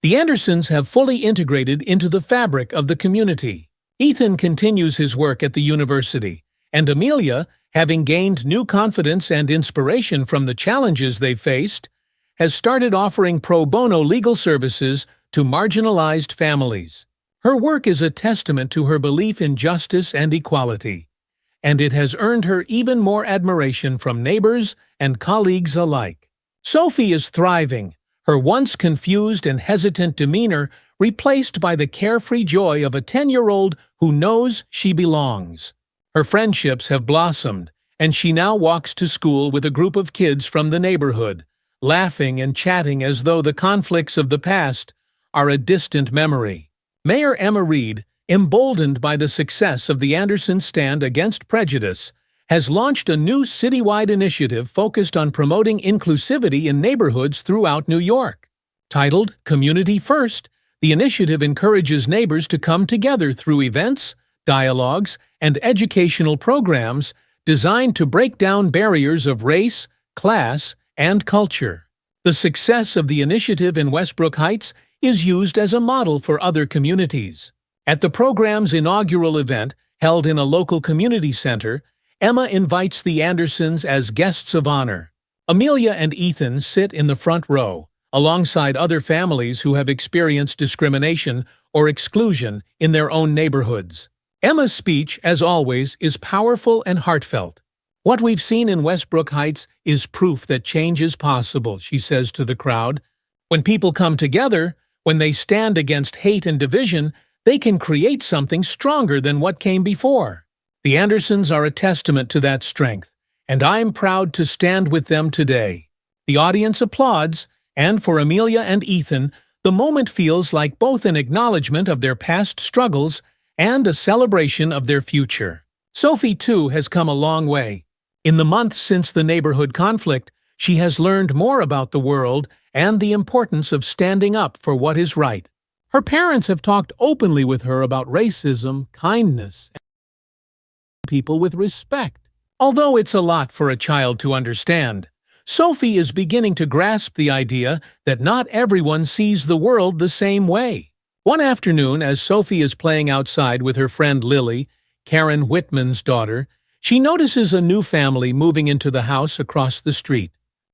The Andersons have fully integrated into the fabric of the community. Ethan continues his work at the university, and Amelia, having gained new confidence and inspiration from the challenges they've faced, has started offering pro bono legal services to marginalized families. Her work is a testament to her belief in justice and equality, and it has earned her even more admiration from neighbors and colleagues alike. Sophie is thriving, her once confused and hesitant demeanor replaced by the carefree joy of a 10-year-old who knows she belongs. Her friendships have blossomed, and she now walks to school with a group of kids from the neighborhood, laughing and chatting as though the conflicts of the past are a distant memory. Mayor Emma Reid, emboldened by the success of the Anderson stand against prejudice, has launched a new citywide initiative focused on promoting inclusivity in neighborhoods throughout New York. Titled Community First, the initiative encourages neighbors to come together through events, dialogues, and educational programs designed to break down barriers of race, class, and culture. The success of the initiative in Westbrook Heights is used as a model for other communities. At the program's inaugural event, held in a local community center, Emma invites the Andersons as guests of honor. Amelia and Ethan sit in the front row, alongside other families who have experienced discrimination or exclusion in their own neighborhoods. Emma's speech, as always, is powerful and heartfelt. "What we've seen in Westbrook Heights is proof that change is possible," she says to the crowd. "When people come together, when they stand against hate and division, they can create something stronger than what came before." The Andersons are a testament to that strength, and I'm proud to stand with them today. The audience applauds, and for Amelia and Ethan, the moment feels like both an acknowledgement of their past struggles and a celebration of their future. Sophie, too, has come a long way. In the months since the neighborhood conflict, she has learned more about the world and the importance of standing up for what is right. Her parents have talked openly with her about racism, kindness, and people with respect. Although it's a lot for a child to understand, Sophie is beginning to grasp the idea that not everyone sees the world the same way. One afternoon, as Sophie is playing outside with her friend Lily, Karen Whitman's daughter, she notices a new family moving into the house across the street.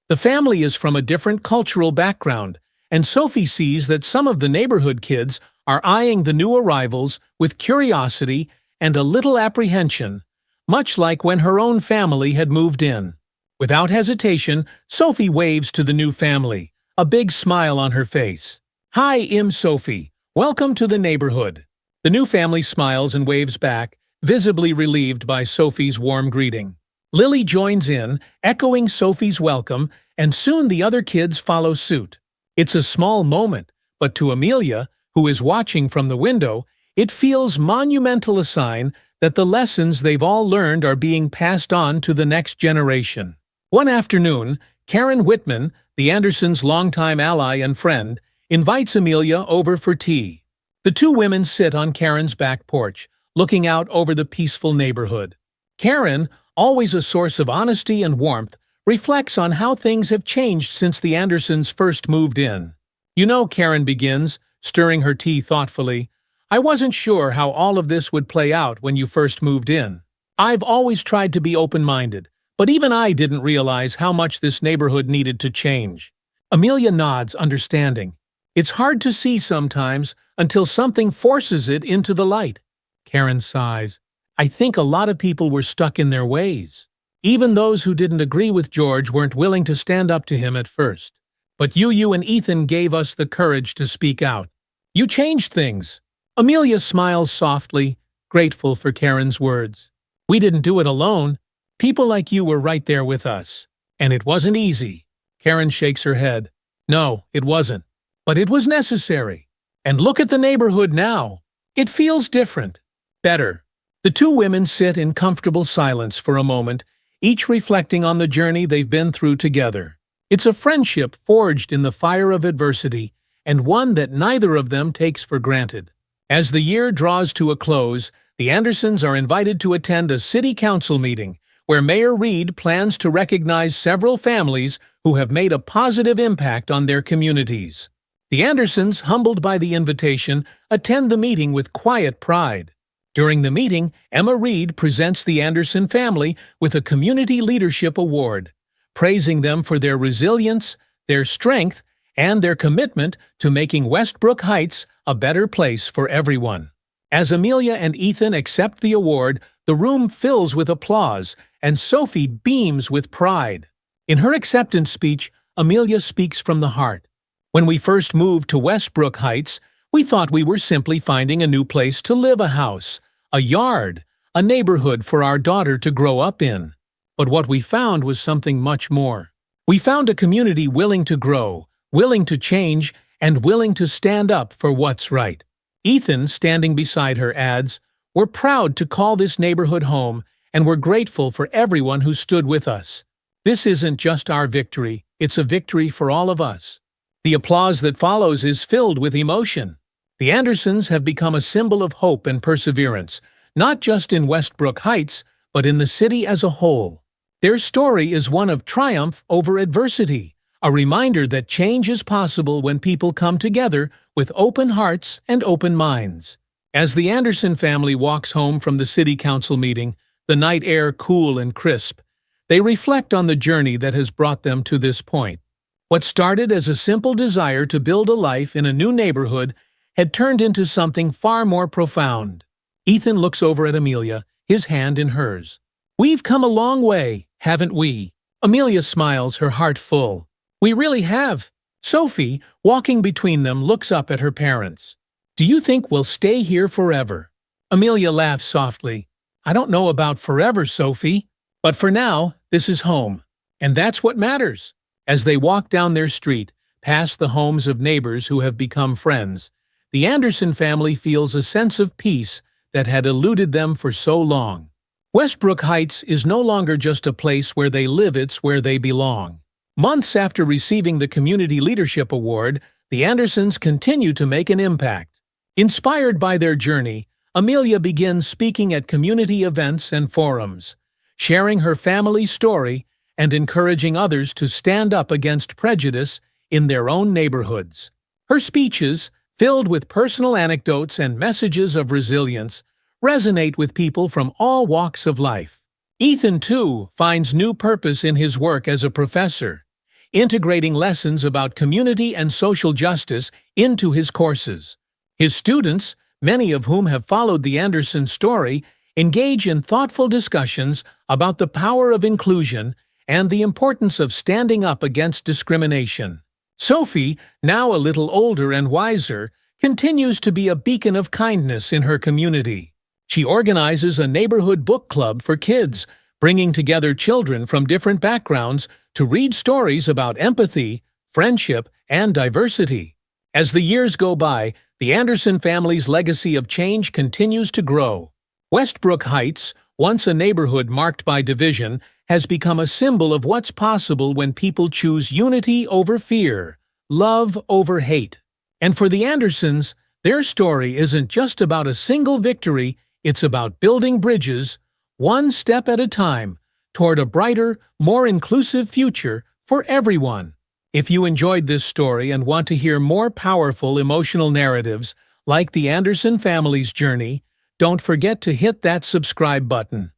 The family is from a different cultural background, and Sophie sees that some of the neighborhood kids are eyeing the new arrivals with curiosity and a little apprehension, much like when her own family had moved in. Without hesitation, Sophie waves to the new family, a big smile on her face. "Hi, I'm Sophie. Welcome to the neighborhood." The new family smiles and waves back, visibly relieved by Sophie's warm greeting. Lily joins in, echoing Sophie's welcome, and soon the other kids follow suit. It's a small moment, but to Amelia, who is watching from the window, it feels monumental, a sign that the lessons they've all learned are being passed on to the next generation. One afternoon, Karen Whitman, the Andersons' longtime ally and friend, invites Amelia over for tea. The two women sit on Karen's back porch, looking out over the peaceful neighborhood. Karen, always a source of honesty and warmth, reflects on how things have changed since the Andersons first moved in. "You know," Karen begins, stirring her tea thoughtfully, "I wasn't sure how all of this would play out when you first moved in. I've always tried to be open-minded, but even I didn't realize how much this neighborhood needed to change." Amelia nods, understanding. "It's hard to see sometimes until something forces it into the light." Karen sighs. "I think a lot of people were stuck in their ways. Even those who didn't agree with George weren't willing to stand up to him at first. But you and Ethan gave us the courage to speak out. You changed things." Amelia smiles softly, grateful for Karen's words. "We didn't do it alone. People like you were right there with us. And it wasn't easy." Karen shakes her head. "No, it wasn't. But it was necessary. And look at the neighborhood now. It feels different. Better." The two women sit in comfortable silence for a moment, each reflecting on the journey they've been through together. It's a friendship forged in the fire of adversity, and one that neither of them takes for granted. As the year draws to a close, the Andersons are invited to attend a city council meeting, where Mayor Reid plans to recognize several families who have made a positive impact on their communities. The Andersons, humbled by the invitation, attend the meeting with quiet pride. During the meeting, Emma Reid presents the Anderson family with a Community Leadership Award, praising them for their resilience, their strength, and their commitment to making Westbrook Heights a better place for everyone. As Amelia and Ethan accept the award, the room fills with applause, and Sophie beams with pride. In her acceptance speech, Amelia speaks from the heart. "When we first moved to Westbrook Heights, we thought we were simply finding a new place to live, a house, a yard, a neighborhood for our daughter to grow up in. But what we found was something much more. We found a community willing to grow, willing to change, and willing to stand up for what's right." Ethan, standing beside her, adds, "We're proud to call this neighborhood home, and we're grateful for everyone who stood with us. This isn't just our victory, it's a victory for all of us." The applause that follows is filled with emotion. The Andersons have become a symbol of hope and perseverance, not just in Westbrook Heights, but in the city as a whole. Their story is one of triumph over adversity, a reminder that change is possible when people come together with open hearts and open minds. As the Anderson family walks home from the city council meeting, the night air cool and crisp, they reflect on the journey that has brought them to this point. What started as a simple desire to build a life in a new neighborhood had turned into something far more profound. Ethan looks over at Amelia, his hand in hers. "We've come a long way, haven't we?" Amelia smiles, her heart full. "We really have." Sophie, walking between them, looks up at her parents. "Do you think we'll stay here forever?" Amelia laughs softly. "I don't know about forever, Sophie. But for now, this is home. And that's what matters." As they walk down their street, past the homes of neighbors who have become friends, the Anderson family feels a sense of peace that had eluded them for so long. Westbrook Heights is no longer just a place where they live, it's where they belong. Months after receiving the Community Leadership Award, the Andersons continue to make an impact. Inspired by their journey, Amelia begins speaking at community events and forums, sharing her family's story and encouraging others to stand up against prejudice in their own neighborhoods. Her speeches, filled with personal anecdotes and messages of resilience, resonate with people from all walks of life. Ethan, too, finds new purpose in his work as a professor, integrating lessons about community and social justice into his courses. His students, many of whom have followed the Anderson story, engage in thoughtful discussions about the power of inclusion and the importance of standing up against discrimination. Sophie, now a little older and wiser, continues to be a beacon of kindness in her community. She organizes a neighborhood book club for kids, bringing together children from different backgrounds to read stories about empathy, friendship, and diversity. As the years go by, the Anderson family's legacy of change continues to grow. Westbrook Heights, once a neighborhood marked by division, has become a symbol of what's possible when people choose unity over fear, love over hate. And for the Andersons, their story isn't just about a single victory, it's about building bridges, one step at a time, toward a brighter, more inclusive future for everyone. If you enjoyed this story and want to hear more powerful emotional narratives like the Anderson family's journey, don't forget to hit that subscribe button.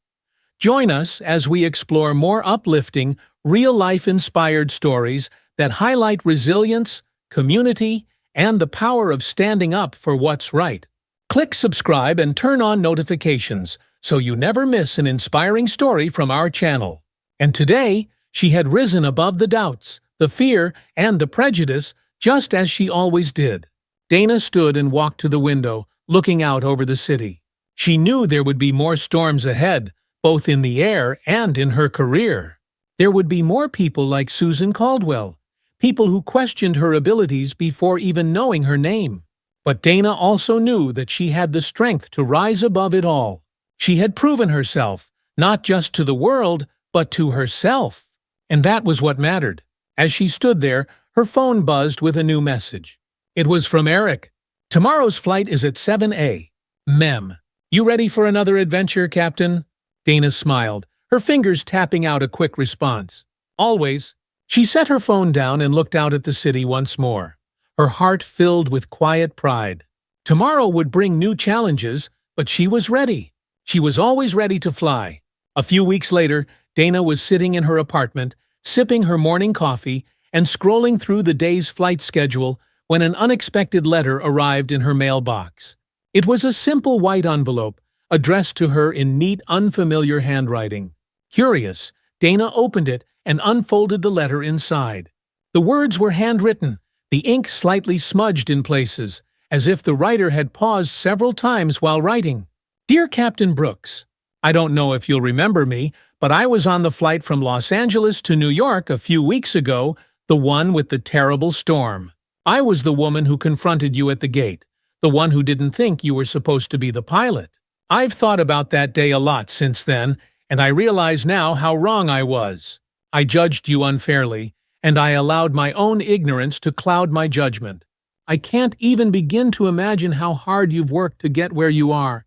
Join us as we explore more uplifting, real-life-inspired stories that highlight resilience, community, and the power of standing up for what's right. Click subscribe and turn on notifications so you never miss an inspiring story from our channel. And today, she had risen above the doubts, the fear, and the prejudice, just as she always did. Dana stood and walked to the window, looking out over the city. She knew there would be more storms ahead, both in the air and in her career. There would be more people like Susan Caldwell, people who questioned her abilities before even knowing her name. But Dana also knew that she had the strength to rise above it all. She had proven herself, not just to the world, but to herself. And that was what mattered. As she stood there, her phone buzzed with a new message. It was from Eric. "Tomorrow's flight is at 7 a. Mem. You ready for another adventure, Captain?" Dana smiled, her fingers tapping out a quick response. "Always." She set her phone down and looked out at the city once more, her heart filled with quiet pride. Tomorrow would bring new challenges, but she was ready. She was always ready to fly. A few weeks later, Dana was sitting in her apartment, sipping her morning coffee and scrolling through the day's flight schedule when an unexpected letter arrived in her mailbox. It was a simple white envelope, addressed to her in neat, unfamiliar handwriting. Curious, Dana opened it and unfolded the letter inside. The words were handwritten, the ink slightly smudged in places, as if the writer had paused several times while writing. "Dear Captain Brooks, I don't know if you'll remember me, but I was on the flight from Los Angeles to New York a few weeks ago, the one with the terrible storm. I was the woman who confronted you at the gate, the one who didn't think you were supposed to be the pilot. I've thought about that day a lot since then, and I realize now how wrong I was. I judged you unfairly, and I allowed my own ignorance to cloud my judgment. I can't even begin to imagine how hard you've worked to get where you are,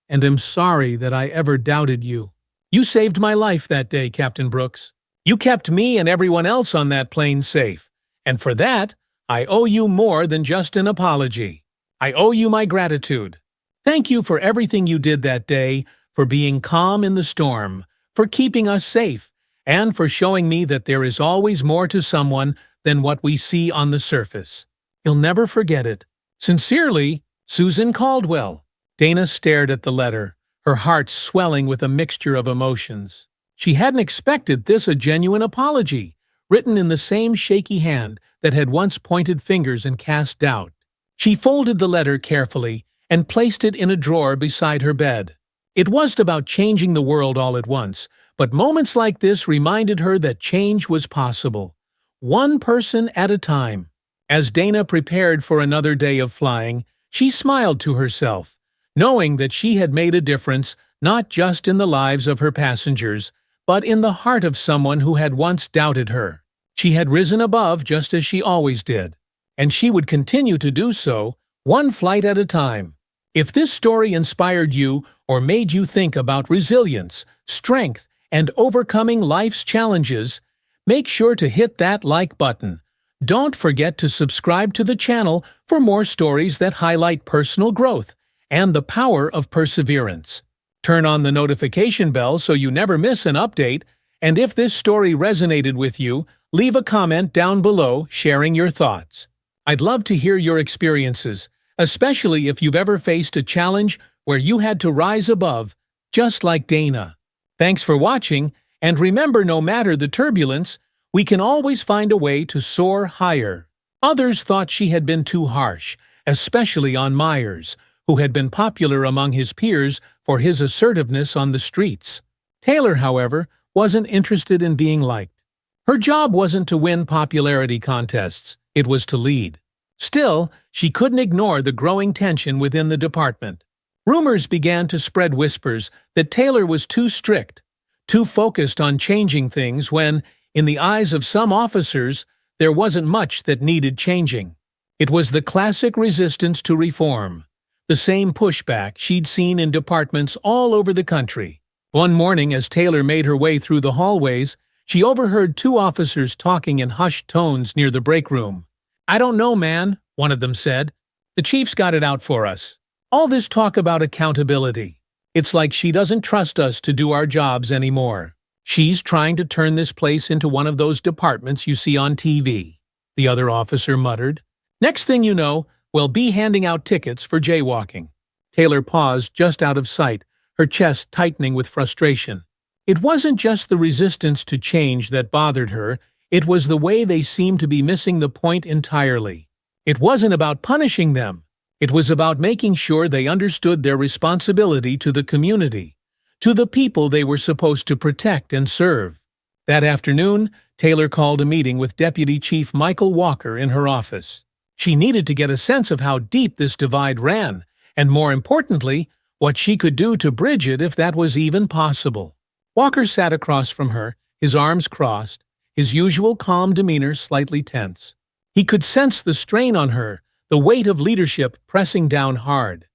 and am sorry that I ever doubted you. You saved my life that day, Captain Brooks. You kept me and everyone else on that plane safe, and for that, I owe you more than just an apology. I owe you my gratitude. Thank you for everything you did that day, for being calm in the storm, for keeping us safe, and for showing me that there is always more to someone than what we see on the surface. You'll never forget it. Sincerely, Susan Caldwell." Dana stared at the letter, her heart swelling with a mixture of emotions. She hadn't expected this a genuine apology, written in the same shaky hand that had once pointed fingers and cast doubt. She folded the letter carefully and placed it in a drawer beside her bed. It wasn't about changing the world all at once, but moments like this reminded her that change was possible, one person at a time. As Dana prepared for another day of flying, she smiled to herself, knowing that she had made a difference not just in the lives of her passengers, but in the heart of someone who had once doubted her. She had risen above just as she always did, and she would continue to do so, one flight at a time. If this story inspired you or made you think about resilience, strength, and overcoming life's challenges, make sure to hit that like button. Don't forget to subscribe to the channel for more stories that highlight personal growth and the power of perseverance. Turn on the notification bell so you never miss an update, and if this story resonated with you, leave a comment down below sharing your thoughts. I'd love to hear your experiences, especially if you've ever faced a challenge where you had to rise above, just like Dana. Thanks for watching, and remember, no matter the turbulence, we can always find a way to soar higher. Others thought she had been too harsh, especially on Myers, who had been popular among his peers for his assertiveness on the streets. Taylor, however, wasn't interested in being liked. Her job wasn't to win popularity contests, it was to lead. Still, she couldn't ignore the growing tension within the department. Rumors began to spread whispers that Taylor was too strict, too focused on changing things when, in the eyes of some officers, there wasn't much that needed changing. It was the classic resistance to reform, the same pushback she'd seen in departments all over the country. One morning, as Taylor made her way through the hallways, she overheard two officers talking in hushed tones near the break room. "I don't know, man," one of them said. "The chief's got it out for us. All this talk about accountability. It's like she doesn't trust us to do our jobs anymore. She's trying to turn this place into one of those departments you see on TV," the other officer muttered. "Next thing you know, we'll be handing out tickets for jaywalking." Taylor paused just out of sight, her chest tightening with frustration. It wasn't just the resistance to change that bothered her, it was the way they seemed to be missing the point entirely. It wasn't about punishing them. It was about making sure they understood their responsibility to the community, to the people they were supposed to protect and serve. That afternoon, Taylor called a meeting with Deputy Chief Michael Walker in her office. She needed to get a sense of how deep this divide ran, and more importantly, what she could do to bridge it if that was even possible. Walker sat across from her, his arms crossed, his usual calm demeanor slightly tense. He could sense the strain on her, the weight of leadership pressing down hard.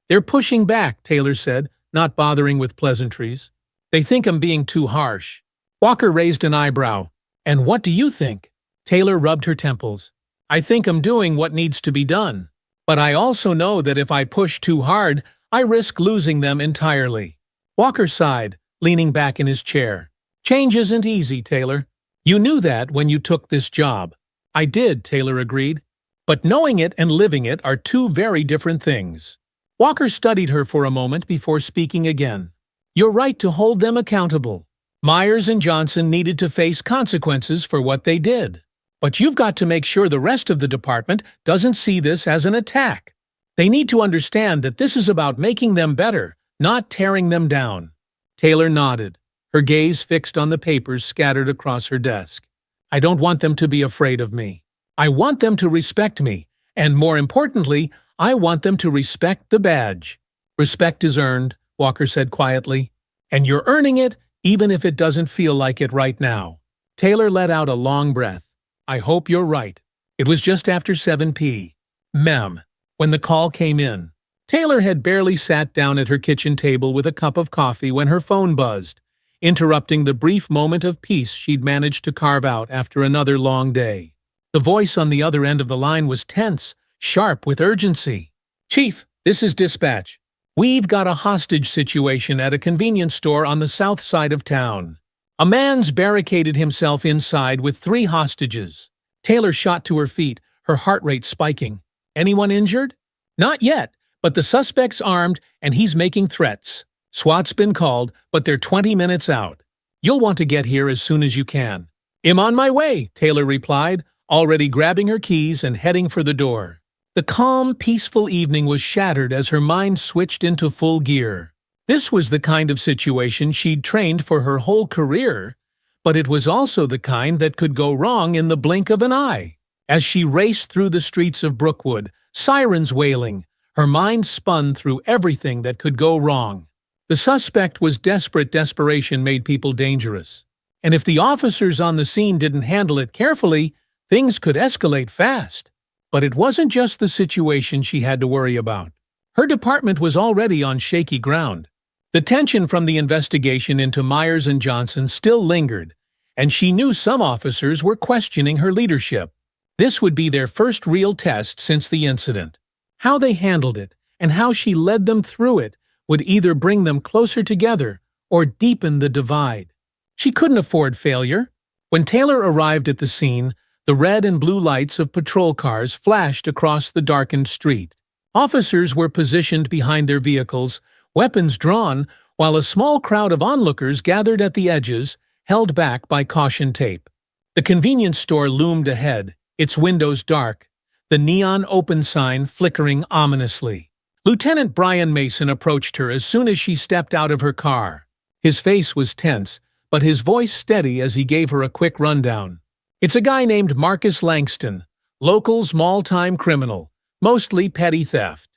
"They're pushing back," Taylor said, not bothering with pleasantries. "They think I'm being too harsh." Walker raised an eyebrow. "And what do you think?" Taylor rubbed her temples. "I think I'm doing what needs to be done. But I also know that if I push too hard, I risk losing them entirely." Walker sighed, leaning back in his chair. "Change isn't easy, Taylor. You knew that when you took this job." "I did," Taylor agreed. "But knowing it and living it are two very different things." Walker studied her for a moment before speaking again. "You're right to hold them accountable. Myers and Johnson needed to face consequences for what they did. But you've got to make sure the rest of the department doesn't see this as an attack. They need to understand that this is about making them better, not tearing them down." Taylor nodded, her gaze fixed on the papers scattered across her desk. "I don't want them to be afraid of me. I want them to respect me, and more importantly, I want them to respect the badge." "Respect is earned," Walker said quietly. "And you're earning it even if it doesn't feel like it right now." Taylor let out a long breath. "I hope you're right." It was just after 7 p.m. when the call came in. Taylor had barely sat down at her kitchen table with a cup of coffee when her phone buzzed, interrupting the brief moment of peace she'd managed to carve out after another long day. The voice on the other end of the line was tense, sharp with urgency. "Chief, this is dispatch. We've got a hostage situation at a convenience store on the south side of town. A man's barricaded himself inside with 3 hostages." Taylor shot to her feet, her heart rate spiking. "Anyone injured?" "Not yet, but the suspect's armed and he's making threats. SWAT's been called, but they're 20 minutes out. You'll want to get here as soon as you can." "I'm on my way," Taylor replied, already grabbing her keys and heading for the door. The calm, peaceful evening was shattered as her mind switched into full gear. This was the kind of situation she'd trained for her whole career, but it was also the kind that could go wrong in the blink of an eye. As she raced through the streets of Brookwood, sirens wailing, her mind spun through everything that could go wrong. The suspect was desperate. Desperation made people dangerous. And if the officers on the scene didn't handle it carefully, things could escalate fast. But it wasn't just the situation she had to worry about. Her department was already on shaky ground. The tension from the investigation into Myers and Johnson still lingered, and she knew some officers were questioning her leadership. This would be their first real test since the incident. How they handled it, and how she led them through it, would either bring them closer together or deepen the divide. She couldn't afford failure. When Taylor arrived at the scene, the red and blue lights of patrol cars flashed across the darkened street. Officers were positioned behind their vehicles, weapons drawn, while a small crowd of onlookers gathered at the edges, held back by caution tape. The convenience store loomed ahead, its windows dark, the neon open sign flickering ominously. Lieutenant Brian Mason approached her as soon as she stepped out of her car. His face was tense, but his voice steady as he gave her a quick rundown. "It's a guy named Marcus Langston, local small-time criminal, mostly petty theft.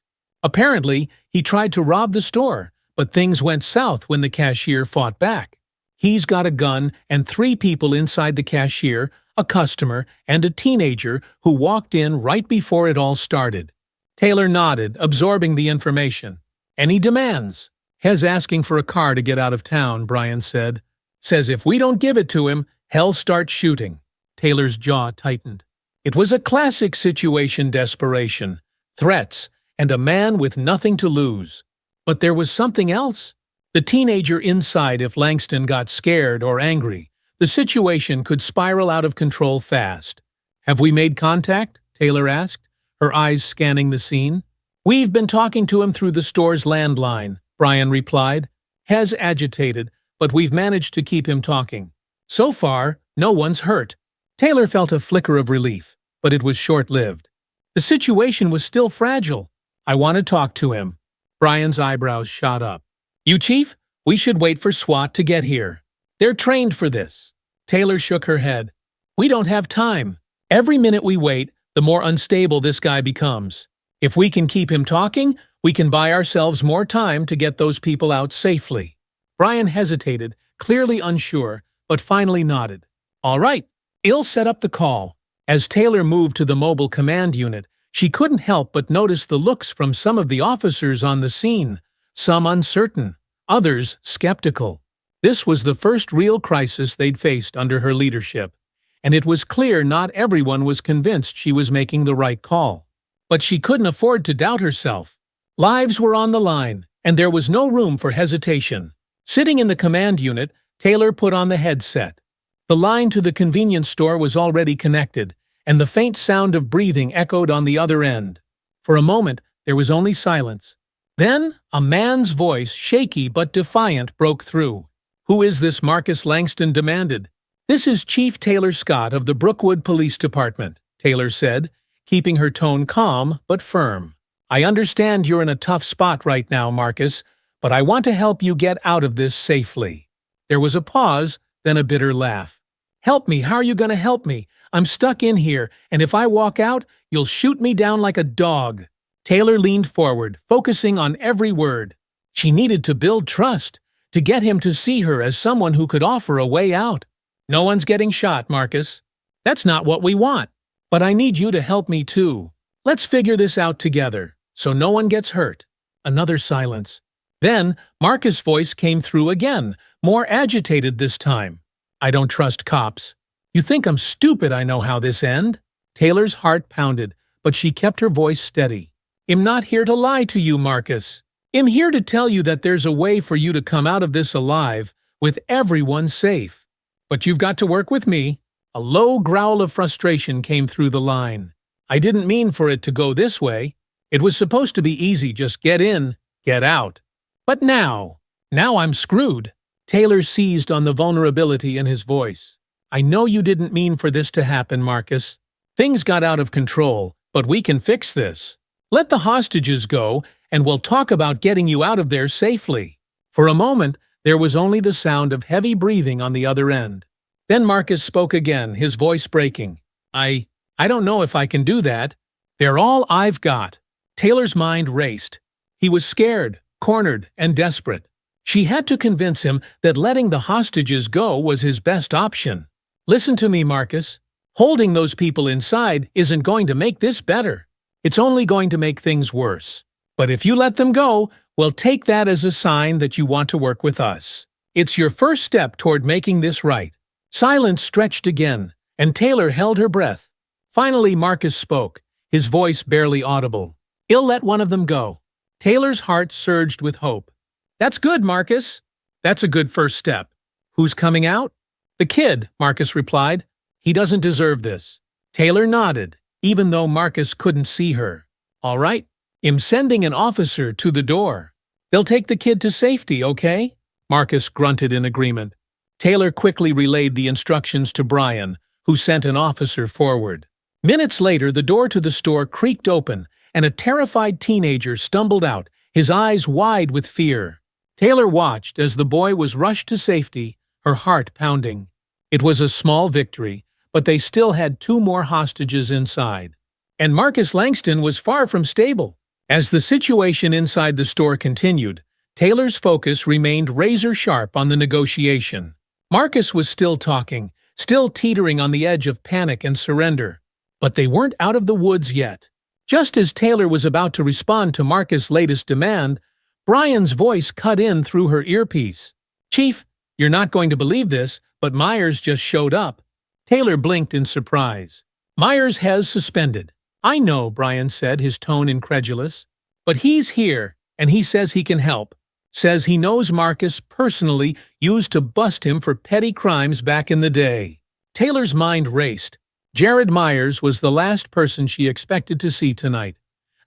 Apparently, he tried to rob the store, but things went south when the cashier fought back. He's got a gun and 3 people inside the cashier, a customer, and a teenager who walked in right before it all started." Taylor nodded, absorbing the information. "Any demands?" "Hez asking for a car to get out of town," Brian said. "Says if we don't give it to him, he'll start shooting." Taylor's jaw tightened. It was a classic situation: desperation, threats, and a man with nothing to lose. But there was something else. The teenager inside. If Langston got scared or angry, the situation could spiral out of control fast. "Have we made contact?" Taylor asked, her eyes scanning the scene. "We've been talking to him through the store's landline," Brian replied. "Hez agitated, but we've managed to keep him talking. So far, no one's hurt." Taylor felt a flicker of relief, but it was short-lived. The situation was still fragile. I want to talk to him. Brian's eyebrows shot up. You, Chief? We should wait for SWAT to get here. They're trained for this. Taylor shook her head. We don't have time. Every minute we wait, the more unstable this guy becomes. If we can keep him talking, we can buy ourselves more time to get those people out safely. Brian hesitated, clearly unsure, but finally nodded. All right. I'll set up the call. As Taylor moved to the mobile command unit, she couldn't help but notice the looks from some of the officers on the scene, some uncertain, others skeptical. This was the first real crisis they'd faced under her leadership, and it was clear not everyone was convinced she was making the right call. But she couldn't afford to doubt herself. Lives were on the line, and there was no room for hesitation. Sitting in the command unit, Taylor put on the headset. The line to the convenience store was already connected, and the faint sound of breathing echoed on the other end. For a moment, there was only silence. Then, a man's voice, shaky but defiant, broke through. Who is this? Marcus Langston demanded. This is Chief Taylor Scott of the Brookwood Police Department, Taylor said, keeping her tone calm but firm. I understand you're in a tough spot right now, Marcus, but I want to help you get out of this safely. There was a pause, then a bitter laugh. Help me? How are you going to help me? I'm stuck in here, and if I walk out, you'll shoot me down like a dog. Taylor leaned forward, focusing on every word. She needed to build trust, to get him to see her as someone who could offer a way out. No one's getting shot, Marcus. That's not what we want. But I need you to help me too. Let's figure this out together, so no one gets hurt. Another silence. Then, Marcus' voice came through again, more agitated this time. I don't trust cops. You think I'm stupid I know how this end? Taylor's heart pounded, but she kept her voice steady. I'm not here to lie to you, Marcus. I'm here to tell you that there's a way for you to come out of this alive, with everyone safe. But you've got to work with me. A low growl of frustration came through the line. I didn't mean for it to go this way. It was supposed to be easy, just get in, get out. But now I'm screwed. Taylor seized on the vulnerability in his voice. I know you didn't mean for this to happen, Marcus. Things got out of control, but we can fix this. Let the hostages go, and we'll talk about getting you out of there safely. For a moment, there was only the sound of heavy breathing on the other end. Then Marcus spoke again, his voice breaking. I don't know if I can do that. They're all I've got. Taylor's mind raced. He was scared, cornered, and desperate. She had to convince him that letting the hostages go was his best option. Listen to me, Marcus. Holding those people inside isn't going to make this better. It's only going to make things worse. But if you let them go, we'll take that as a sign that you want to work with us. It's your first step toward making this right. Silence stretched again, and Taylor held her breath. Finally, Marcus spoke, his voice barely audible. I'll let one of them go. Taylor's heart surged with hope. That's good, Marcus. That's a good first step. Who's coming out? The kid, Marcus replied. He doesn't deserve this. Taylor nodded, even though Marcus couldn't see her. All right, I'm sending an officer to the door. They'll take the kid to safety, okay? Marcus grunted in agreement. Taylor quickly relayed the instructions to Brian, who sent an officer forward. Minutes later, the door to the store creaked open, and a terrified teenager stumbled out, his eyes wide with fear. Taylor watched as the boy was rushed to safety, her heart pounding. It was a small victory, but they still had 2 more hostages inside. And Marcus Langston was far from stable. As the situation inside the store continued, Taylor's focus remained razor-sharp on the negotiation. Marcus was still talking, still teetering on the edge of panic and surrender. But they weren't out of the woods yet. Just as Taylor was about to respond to Marcus' latest demand, Brian's voice cut in through her earpiece. Chief, you're not going to believe this, but Myers just showed up. Taylor blinked in surprise. Myers has suspended. I know, Brian said, his tone incredulous. But he's here, and he says he can help. Says he knows Marcus personally used to bust him for petty crimes back in the day. Taylor's mind raced. Jared Myers was the last person she expected to see tonight,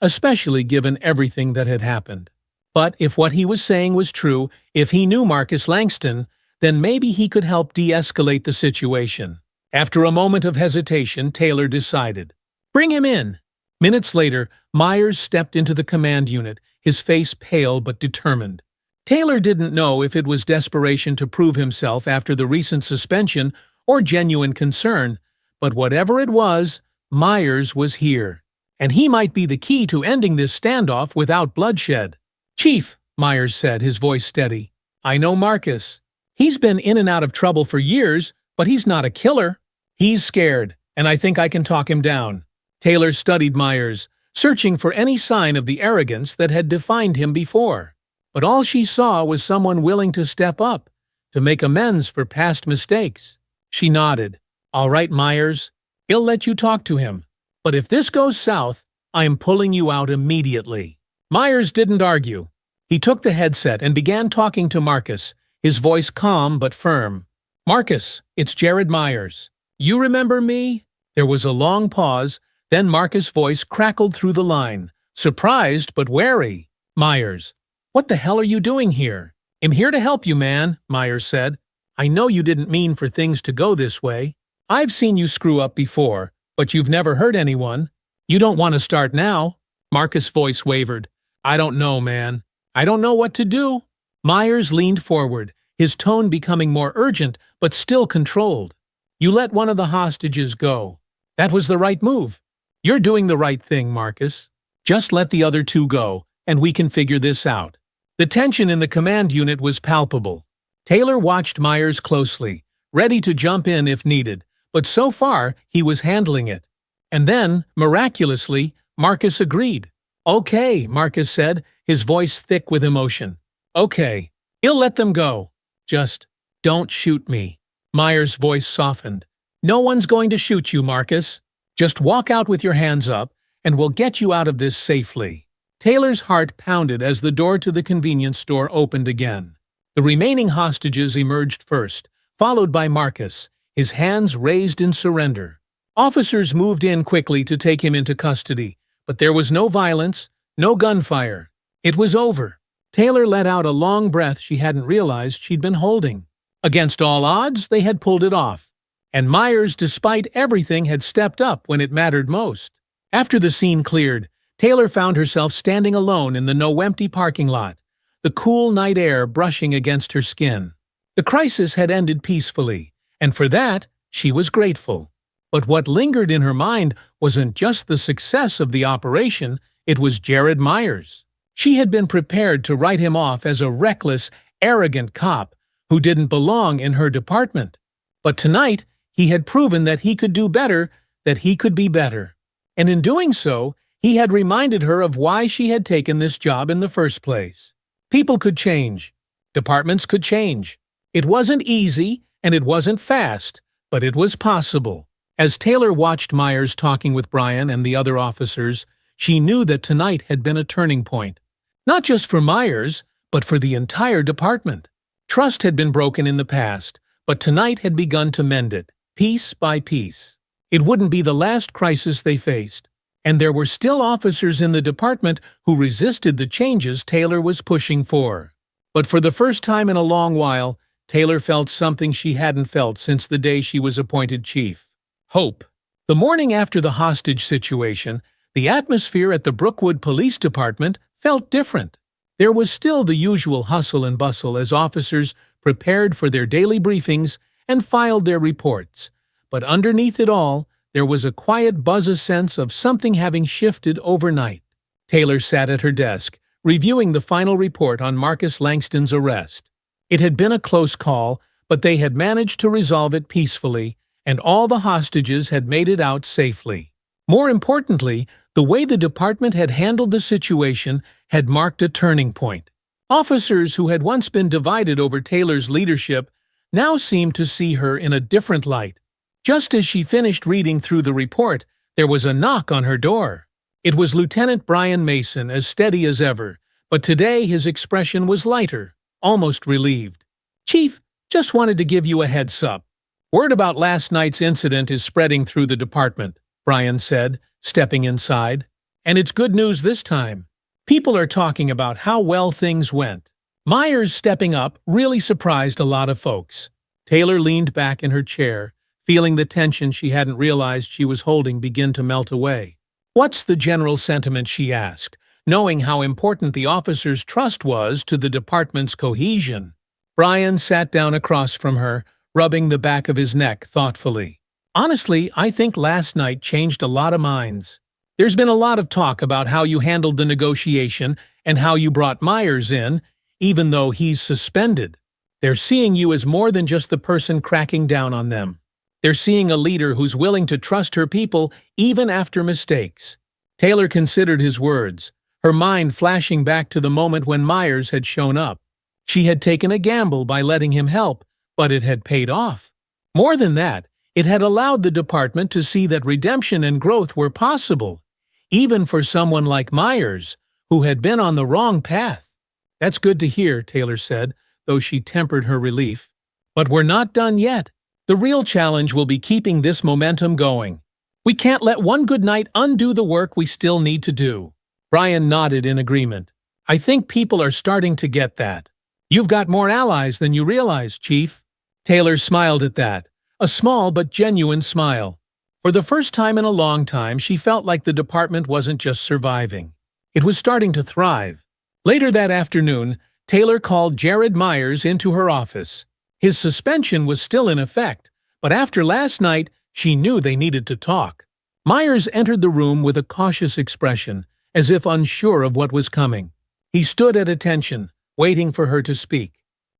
especially given everything that had happened. But if what he was saying was true, if he knew Marcus Langston, then maybe he could help de-escalate the situation. After a moment of hesitation, Taylor decided. Bring him in. Minutes later, Myers stepped into the command unit, his face pale but determined. Taylor didn't know if it was desperation to prove himself after the recent suspension or genuine concern, but whatever it was, Myers was here. And he might be the key to ending this standoff without bloodshed. "Chief," Myers said, his voice steady, "I know Marcus. He's been in and out of trouble for years, but he's not a killer. He's scared, and I think I can talk him down." Taylor studied Myers, searching for any sign of the arrogance that had defined him before. But all she saw was someone willing to step up, to make amends for past mistakes. She nodded. "All right, Myers. He'll let you talk to him. But if this goes south, I am pulling you out immediately." Myers didn't argue. He took the headset and began talking to Marcus, his voice calm but firm. "Marcus, it's Jared Myers. You remember me?" There was a long pause, then Marcus' voice crackled through the line, surprised but wary. "Myers, what the hell are you doing here?" "I'm here to help you, man," Myers said. "I know you didn't mean for things to go this way. I've seen you screw up before, but you've never hurt anyone. You don't want to start now." Marcus' voice wavered. "I don't know, man. I don't know what to do." Myers leaned forward, his tone becoming more urgent but still controlled. "You let one of the hostages go. That was the right move. You're doing the right thing, Marcus. Just let the other two go, and we can figure this out." The tension in the command unit was palpable. Taylor watched Myers closely, ready to jump in if needed, but so far he was handling it. And then, miraculously, Marcus agreed. "Okay," Marcus said, his voice thick with emotion. "Okay, he'll let them go. Just don't shoot me." Myers' voice softened. "No one's going to shoot you, Marcus. Just walk out with your hands up, and we'll get you out of this safely." Taylor's heart pounded as the door to the convenience store opened again. The remaining hostages emerged first, followed by Marcus, his hands raised in surrender. Officers moved in quickly to take him into custody, but there was no violence, no gunfire. It was over. Taylor let out a long breath she hadn't realized she'd been holding. Against all odds, they had pulled it off. And Myers, despite everything, had stepped up when it mattered most. After the scene cleared, Taylor found herself standing alone in the no-empty parking lot, the cool night air brushing against her skin. The crisis had ended peacefully, and for that, she was grateful. But what lingered in her mind wasn't just the success of the operation, it was Jared Myers. She had been prepared to write him off as a reckless, arrogant cop who didn't belong in her department. But tonight, he had proven that he could do better, that he could be better. And in doing so, he had reminded her of why she had taken this job in the first place. People could change. Departments could change. It wasn't easy, and it wasn't fast, but it was possible. As Taylor watched Myers talking with Brian and the other officers, she knew that tonight had been a turning point. Not just for Myers, but for the entire department. Trust had been broken in the past, but tonight had begun to mend it, piece by piece. It wouldn't be the last crisis they faced, and there were still officers in the department who resisted the changes Taylor was pushing for. But for the first time in a long while, Taylor felt something she hadn't felt since the day she was appointed chief. Hope. The morning after the hostage situation, the atmosphere at the Brookwood Police Department felt different. There was still the usual hustle and bustle as officers prepared for their daily briefings and filed their reports. But underneath it all, there was a quiet buzz sense of something having shifted overnight. Taylor sat at her desk, reviewing the final report on Marcus Langston's arrest. It had been a close call, but they had managed to resolve it peacefully, and all the hostages had made it out safely. More importantly, the way the department had handled the situation had marked a turning point. Officers who had once been divided over Taylor's leadership now seemed to see her in a different light. Just as she finished reading through the report, there was a knock on her door. It was Lieutenant Brian Mason, as steady as ever, but today his expression was lighter, almost relieved. "Chief, just wanted to give you a heads up. Word about last night's incident is spreading through the department," Brian said, stepping inside. "And it's good news this time. People are talking about how well things went." Myers stepping up really surprised a lot of folks. Taylor leaned back in her chair, feeling the tension she hadn't realized she was holding begin to melt away. "What's the general sentiment?" she asked, knowing how important the officer's trust was to the department's cohesion. Brian sat down across from her, rubbing the back of his neck thoughtfully. "Honestly, I think last night changed a lot of minds. There's been a lot of talk about how you handled the negotiation and how you brought Myers in, even though he's suspended. They're seeing you as more than just the person cracking down on them. They're seeing a leader who's willing to trust her people even after mistakes." Taylor considered his words, her mind flashing back to the moment when Myers had shown up. She had taken a gamble by letting him help, but it had paid off. More than that, it had allowed the department to see that redemption and growth were possible, even for someone like Myers, who had been on the wrong path. "That's good to hear," Taylor said, though she tempered her relief. "But we're not done yet. The real challenge will be keeping this momentum going. We can't let one good night undo the work we still need to do." Brian nodded in agreement. "I think people are starting to get that. You've got more allies than you realize, Chief." Taylor smiled at that, a small but genuine smile. For the first time in a long time, she felt like the department wasn't just surviving. It was starting to thrive. Later that afternoon, Taylor called Jared Myers into her office. His suspension was still in effect, but after last night, she knew they needed to talk. Myers entered the room with a cautious expression, as if unsure of what was coming. He stood at attention, waiting for her to speak.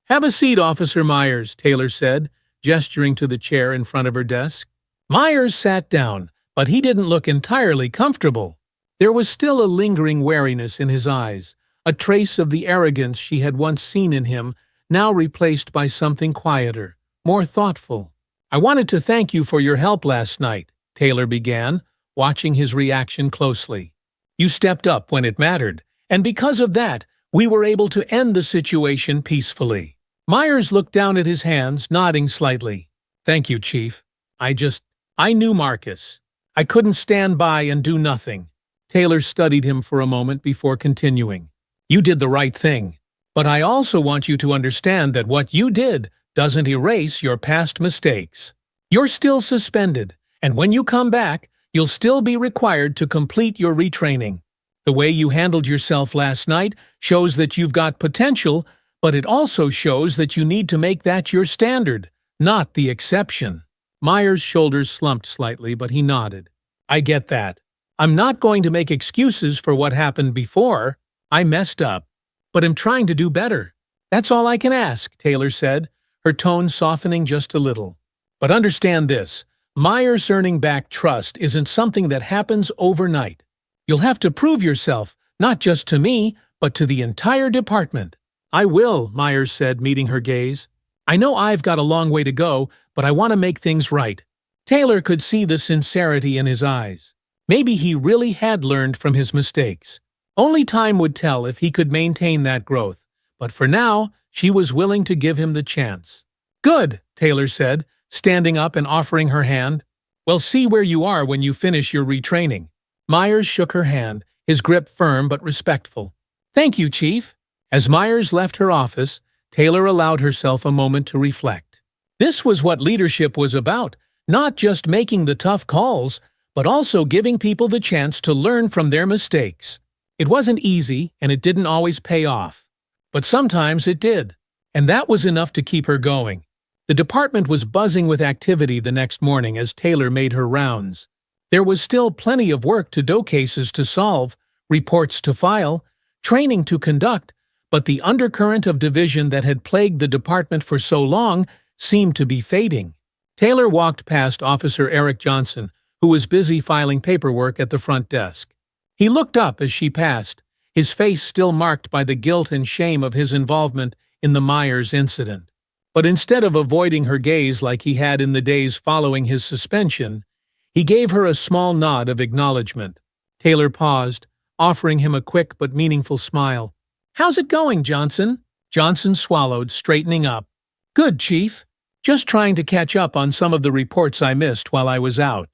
"Have a seat, Officer Myers," Taylor said, gesturing to the chair in front of her desk. Myers sat down, but he didn't look entirely comfortable. There was still a lingering wariness in his eyes, a trace of the arrogance she had once seen in him, now replaced by something quieter, more thoughtful. "I wanted to thank you for your help last night," Taylor began, watching his reaction closely. "You stepped up when it mattered, and because of that, we were able to end the situation peacefully." Myers looked down at his hands, nodding slightly. "Thank you, Chief. I knew Marcus. I couldn't stand by and do nothing." Taylor studied him for a moment before continuing. "You did the right thing. But I also want you to understand that what you did doesn't erase your past mistakes. You're still suspended, and when you come back, you'll still be required to complete your retraining. The way you handled yourself last night shows that you've got potential, but it also shows that you need to make that your standard, not the exception." Myers' shoulders slumped slightly, but he nodded. "I get that. I'm not going to make excuses for what happened before. I messed up, but I'm trying to do better. That's all I can ask," Taylor said, her tone softening just a little. "But understand this, Myers earning back trust isn't something that happens overnight. You'll have to prove yourself, not just to me, but to the entire department." "I will," Myers said, meeting her gaze. "I know I've got a long way to go, but I want to make things right." Taylor could see the sincerity in his eyes. Maybe he really had learned from his mistakes. Only time would tell if he could maintain that growth, but for now, she was willing to give him the chance. "Good," Taylor said, standing up and offering her hand. "Well, see where you are when you finish your retraining." Myers shook her hand, his grip firm but respectful. "Thank you, Chief." As Myers left her office, Taylor allowed herself a moment to reflect. This was what leadership was about, not just making the tough calls, but also giving people the chance to learn from their mistakes. It wasn't easy, and it didn't always pay off. But sometimes it did, and that was enough to keep her going. The department was buzzing with activity the next morning as Taylor made her rounds. There was still plenty of work to do, cases to solve, reports to file, training to conduct, but the undercurrent of division that had plagued the department for so long seemed to be fading. Taylor walked past Officer Eric Johnson, who was busy filing paperwork at the front desk. He looked up as she passed, his face still marked by the guilt and shame of his involvement in the Myers incident. But instead of avoiding her gaze like he had in the days following his suspension, he gave her a small nod of acknowledgement. Taylor paused, offering him a quick but meaningful smile. "How's it going, Johnson?" Johnson swallowed, straightening up. "Good, Chief. Just trying to catch up on some of the reports I missed while I was out."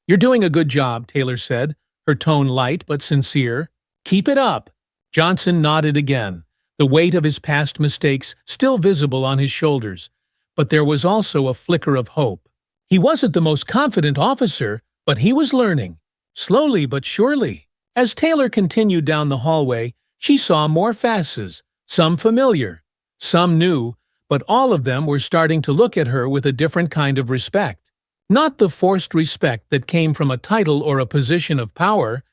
"You're doing a good job," Taylor said, her tone light but sincere. "Keep it up." Johnson nodded again, the weight of his past mistakes still visible on his shoulders, but there was also a flicker of hope. He wasn't the most confident officer, but he was learning. slowly but surely. As Taylor continued down the hallway, she saw more faces, some familiar, some new, but all of them were starting to look at her with a different kind of respect. Not the forced respect that came from a title or a position of power,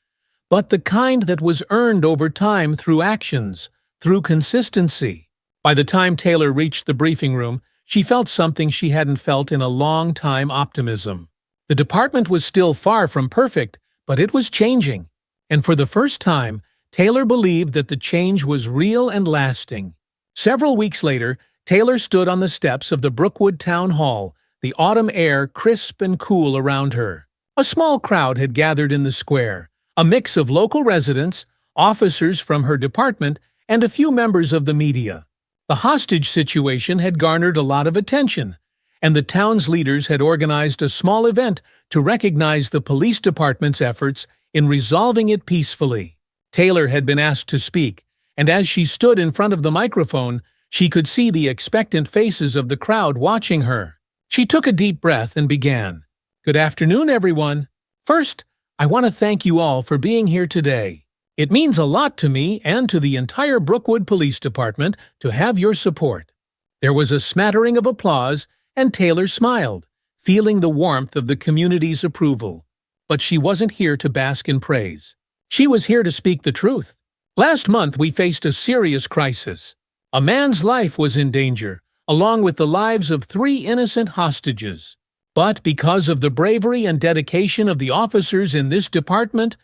but the kind that was earned over time through actions, through consistency. By the time Taylor reached the briefing room, she felt something she hadn't felt in a long time: optimism. The department was still far from perfect, but it was changing. And for the first time, Taylor believed that the change was real and lasting. Several weeks later, Taylor stood on the steps of the Brookwood Town Hall, the autumn air crisp and cool around her. A small crowd had gathered in the square, a mix of local residents, officers from her department, and a few members of the media. The hostage situation had garnered a lot of attention, and the town's leaders had organized a small event to recognize the police department's efforts in resolving it peacefully. Taylor had been asked to speak, and as she stood in front of the microphone, she could see the expectant faces of the crowd watching her. She took a deep breath and began. "Good afternoon, everyone. First, I want to thank you all for being here today. It means a lot to me and to the entire Brookwood Police Department to have your support." There was a smattering of applause, and Taylor smiled, feeling the warmth of the community's approval. But she wasn't here to bask in praise. She was here to speak the truth. Last month we faced a serious crisis. A man's life was in danger, along with the lives of 3 innocent hostages. But because of the bravery and dedication of the officers in this department,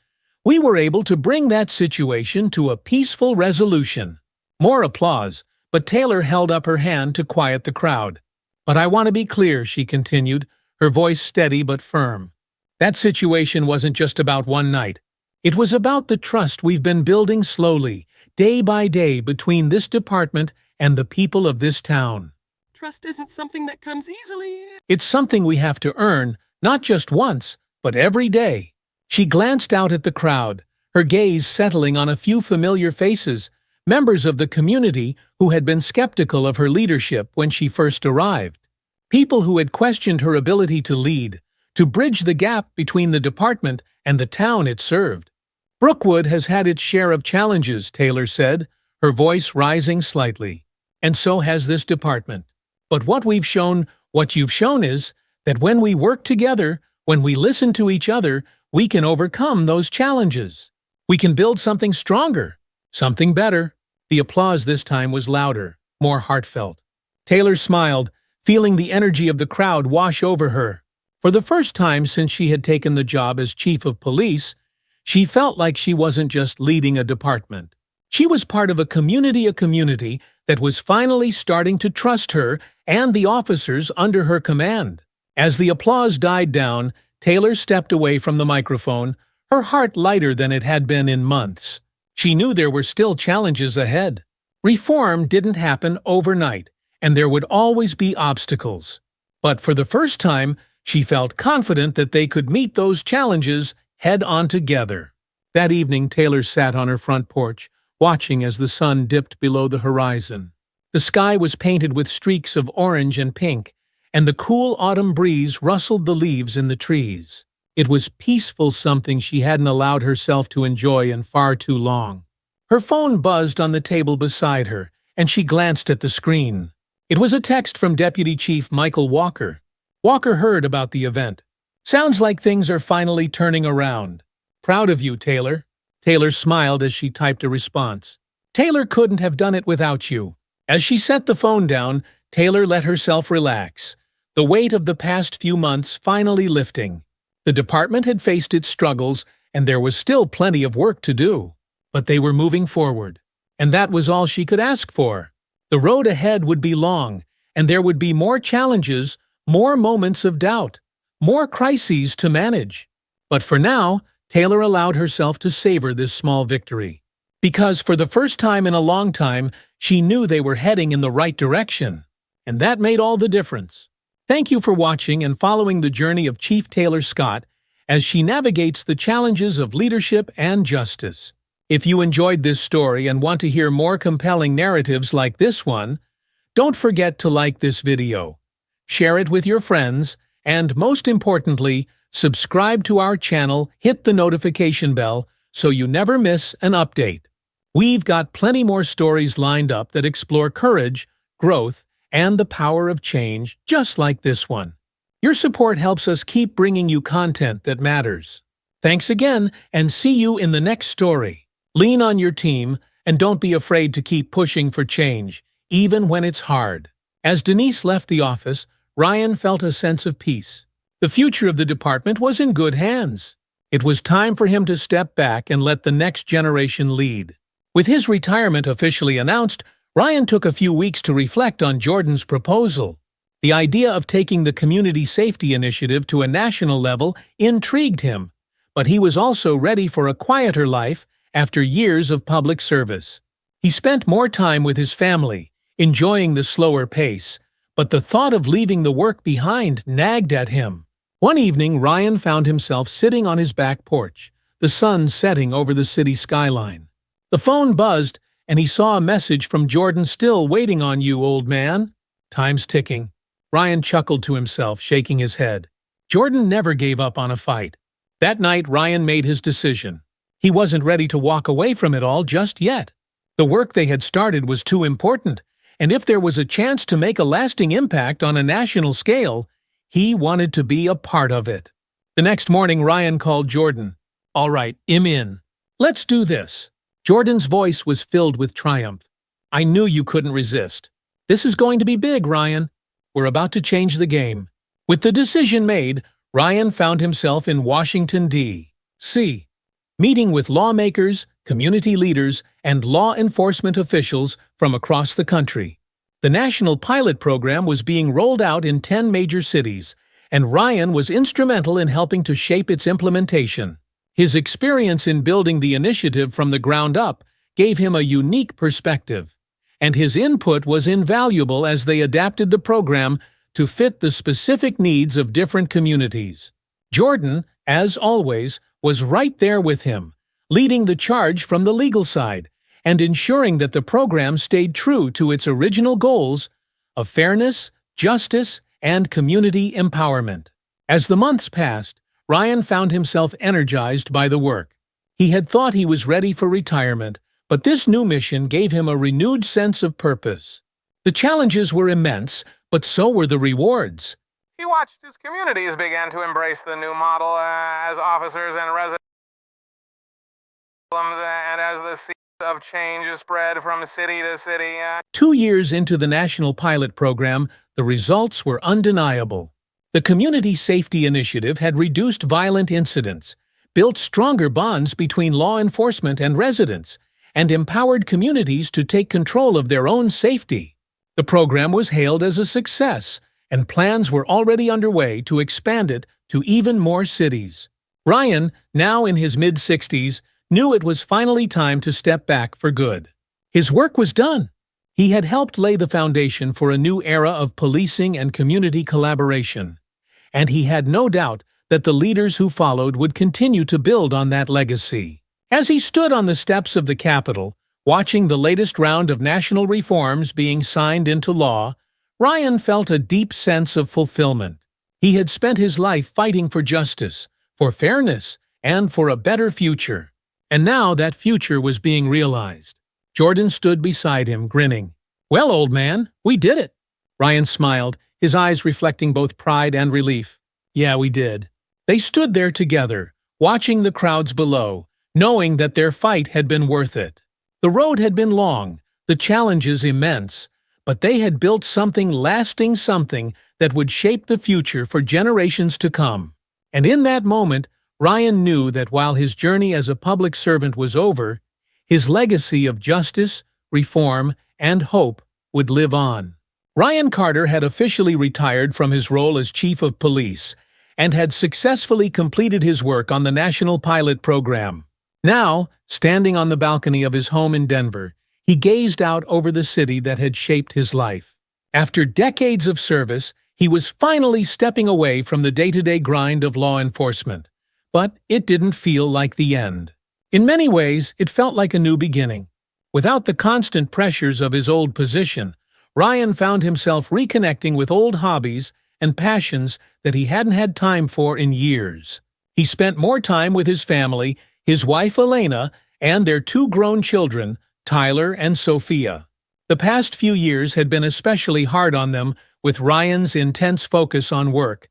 we were able to bring that situation to a peaceful resolution. More applause, but Taylor held up her hand to quiet the crowd. "But I want to be clear," she continued, her voice steady but firm. "That situation wasn't just about one night. It was about the trust we've been building slowly, day by day, between this department and the people of this town. Trust isn't something that comes easily. It's something we have to earn, not just once, but every day." She glanced out at the crowd, her gaze settling on a few familiar faces, members of the community who had been skeptical of her leadership when she first arrived. People who had questioned her ability to lead, to bridge the gap between the department and the town it served. "Brookwood has had its share of challenges," Taylor said, her voice rising slightly. "And so has this department. But what you've shown is that when we work together, when we listen to each other, we can overcome those challenges. We can build something stronger, something better." The applause this time was louder, more heartfelt. Taylor smiled, feeling the energy of the crowd wash over her. For the first time since she had taken the job as chief of police, she felt like she wasn't just leading a department. She was part of a community that was finally starting to trust her and the officers under her command. As the applause died down, Taylor stepped away from the microphone, her heart lighter than it had been in months. She knew there were still challenges ahead. Reform didn't happen overnight, and there would always be obstacles. But for the first time, she felt confident that they could meet those challenges head-on together. That evening, Taylor sat on her front porch, watching as the sun dipped below the horizon. The sky was painted with streaks of orange and pink, and the cool autumn breeze rustled the leaves in the trees. It was peaceful, something she hadn't allowed herself to enjoy in far too long. Her phone buzzed on the table beside her, and she glanced at the screen. It was a text from Deputy Chief Michael Walker. Walker heard about the event. "Sounds like things are finally turning around. Proud of you, Taylor." Taylor smiled as she typed a response. "Taylor couldn't have done it without you." As she set the phone down, Taylor let herself relax, the weight of the past few months finally lifting. The department had faced its struggles, and there was still plenty of work to do. But they were moving forward, and that was all she could ask for. The road ahead would be long, and there would be more challenges, more moments of doubt, more crises to manage. But for now, Taylor allowed herself to savor this small victory. Because for the first time in a long time, she knew they were heading in the right direction. And that made all the difference. Thank you for watching and following the journey of Chief Taylor Scott as she navigates the challenges of leadership and justice. If you enjoyed this story and want to hear more compelling narratives like this one, don't forget to like this video, share it with your friends, and most importantly, subscribe to our channel, hit the notification bell so you never miss an update. We've got plenty more stories lined up that explore courage, growth, and the power of change, just like this one. Your support helps us keep bringing you content that matters. Thanks again, and see you in the next story. Lean on your team, and don't be afraid to keep pushing for change, even when it's hard. As Denise left the office, Ryan felt a sense of peace. The future of the department was in good hands. It was time for him to step back and let the next generation lead. With his retirement officially announced, Ryan took a few weeks to reflect on Jordan's proposal. The idea of taking the community safety initiative to a national level intrigued him, but he was also ready for a quieter life after years of public service. He spent more time with his family, enjoying the slower pace, but the thought of leaving the work behind nagged at him. One evening, Ryan found himself sitting on his back porch, the sun setting over the city skyline. The phone buzzed, and he saw a message from Jordan. "Still waiting on you, old man." Time's ticking. Ryan chuckled to himself, shaking his head. Jordan never gave up on a fight. That night, Ryan made his decision. He wasn't ready to walk away from it all just yet. The work they had started was too important, and if there was a chance to make a lasting impact on a national scale, he wanted to be a part of it. The next morning, Ryan called Jordan. "All right, I'm in. Let's do this." Jordan's voice was filled with triumph. "I knew you couldn't resist. This is going to be big, Ryan. We're about to change the game." With the decision made, Ryan found himself in Washington, D.C., meeting with lawmakers, community leaders, and law enforcement officials from across the country. The national pilot program was being rolled out in 10 major cities, and Ryan was instrumental in helping to shape its implementation. His experience in building the initiative from the ground up gave him a unique perspective, and his input was invaluable as they adapted the program to fit the specific needs of different communities. Jordan, as always, was right there with him, leading the charge from the legal side and ensuring that the program stayed true to its original goals of fairness, justice, and community empowerment. As the months passed, Ryan found himself energized by the work. He had thought he was ready for retirement, but this new mission gave him a renewed sense of purpose. The challenges were immense, but so were the rewards. He watched his communities begin to embrace the new model as officers and residents, and as the seeds of change spread from city to city. 2 years into the national pilot program, the results were undeniable. The Community Safety Initiative had reduced violent incidents, built stronger bonds between law enforcement and residents, and empowered communities to take control of their own safety. The program was hailed as a success, and plans were already underway to expand it to even more cities. Ryan, now in his mid-60s, knew it was finally time to step back for good. His work was done. He had helped lay the foundation for a new era of policing and community collaboration, and he had no doubt that the leaders who followed would continue to build on that legacy. As he stood on the steps of the Capitol, watching the latest round of national reforms being signed into law, Ryan felt a deep sense of fulfillment. He had spent his life fighting for justice, for fairness, and for a better future. And now that future was being realized. Jordan stood beside him, grinning. "Well, old man, we did it." Ryan smiled, his eyes reflecting both pride and relief. "Yeah, we did." They stood there together, watching the crowds below, knowing that their fight had been worth it. The road had been long, the challenges immense, but they had built something lasting, something that would shape the future for generations to come. And in that moment, Ryan knew that while his journey as a public servant was over, his legacy of justice, reform, and hope would live on. Ryan Carter had officially retired from his role as chief of police and had successfully completed his work on the national pilot program. Now, standing on the balcony of his home in Denver, he gazed out over the city that had shaped his life. After decades of service, he was finally stepping away from the day-to-day grind of law enforcement. But it didn't feel like the end. In many ways, it felt like a new beginning. Without the constant pressures of his old position, Ryan found himself reconnecting with old hobbies and passions that he hadn't had time for in years. He spent more time with his family, his wife Elena, and their two grown children, Tyler and Sophia. The past few years had been especially hard on them with Ryan's intense focus on work,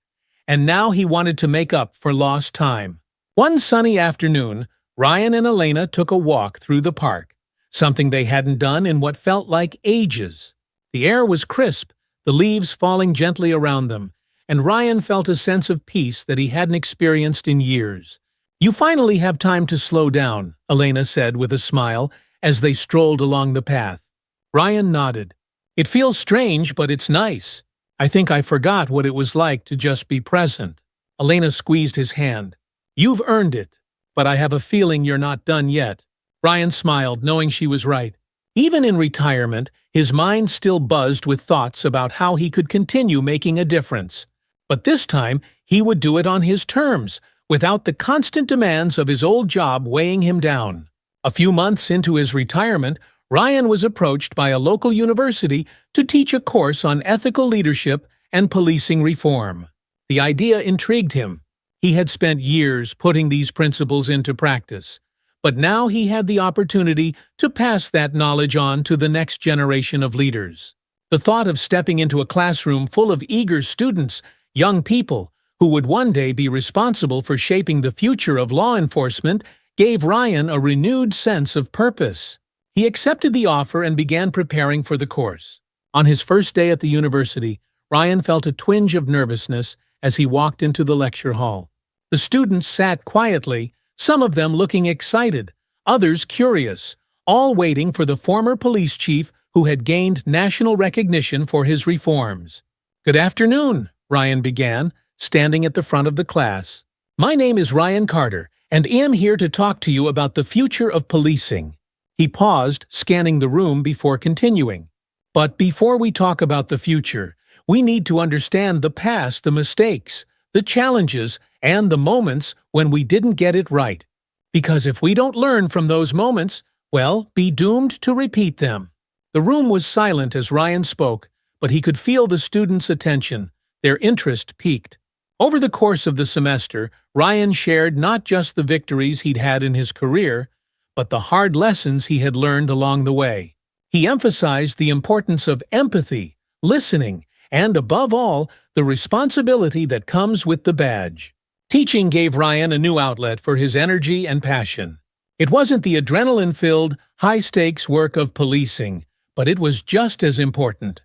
and now he wanted to make up for lost time. One sunny afternoon, Ryan and Elena took a walk through the park, something they hadn't done in what felt like ages. The air was crisp, the leaves falling gently around them, and Ryan felt a sense of peace that he hadn't experienced in years. "You finally have time to slow down," Elena said with a smile as they strolled along the path. Ryan nodded. "It feels strange, but it's nice. I think I forgot what it was like to just be present." Elena squeezed his hand. "You've earned it, but I have a feeling you're not done yet." Ryan smiled, knowing she was right. Even in retirement, his mind still buzzed with thoughts about how he could continue making a difference. But this time, he would do it on his terms, without the constant demands of his old job weighing him down. A few months into his retirement, Ryan was approached by a local university to teach a course on ethical leadership and policing reform. The idea intrigued him. He had spent years putting these principles into practice, but now he had the opportunity to pass that knowledge on to the next generation of leaders. The thought of stepping into a classroom full of eager students, young people, who would one day be responsible for shaping the future of law enforcement, gave Ryan a renewed sense of purpose. He accepted the offer and began preparing for the course. On his first day at the university, Ryan felt a twinge of nervousness as he walked into the lecture hall. The students sat quietly, some of them looking excited, others curious, all waiting for the former police chief who had gained national recognition for his reforms. "Good afternoon," Ryan began, standing at the front of the class. "My name is Ryan Carter, and I'm here to talk to you about the future of policing." He paused, scanning the room before continuing. "But before we talk about the future, we need to understand the past, the mistakes, the challenges, and the moments when we didn't get it right. Because if we don't learn from those moments, we'll be doomed to repeat them." The room was silent as Ryan spoke, but he could feel the students' attention. Their interest piqued. Over the course of the semester, Ryan shared not just the victories he'd had in his career, but the hard lessons he had learned along the way. He emphasized the importance of empathy, listening, and above all, the responsibility that comes with the badge. Teaching gave Ryan a new outlet for his energy and passion. It wasn't the adrenaline-filled, high-stakes work of policing, but it was just as important.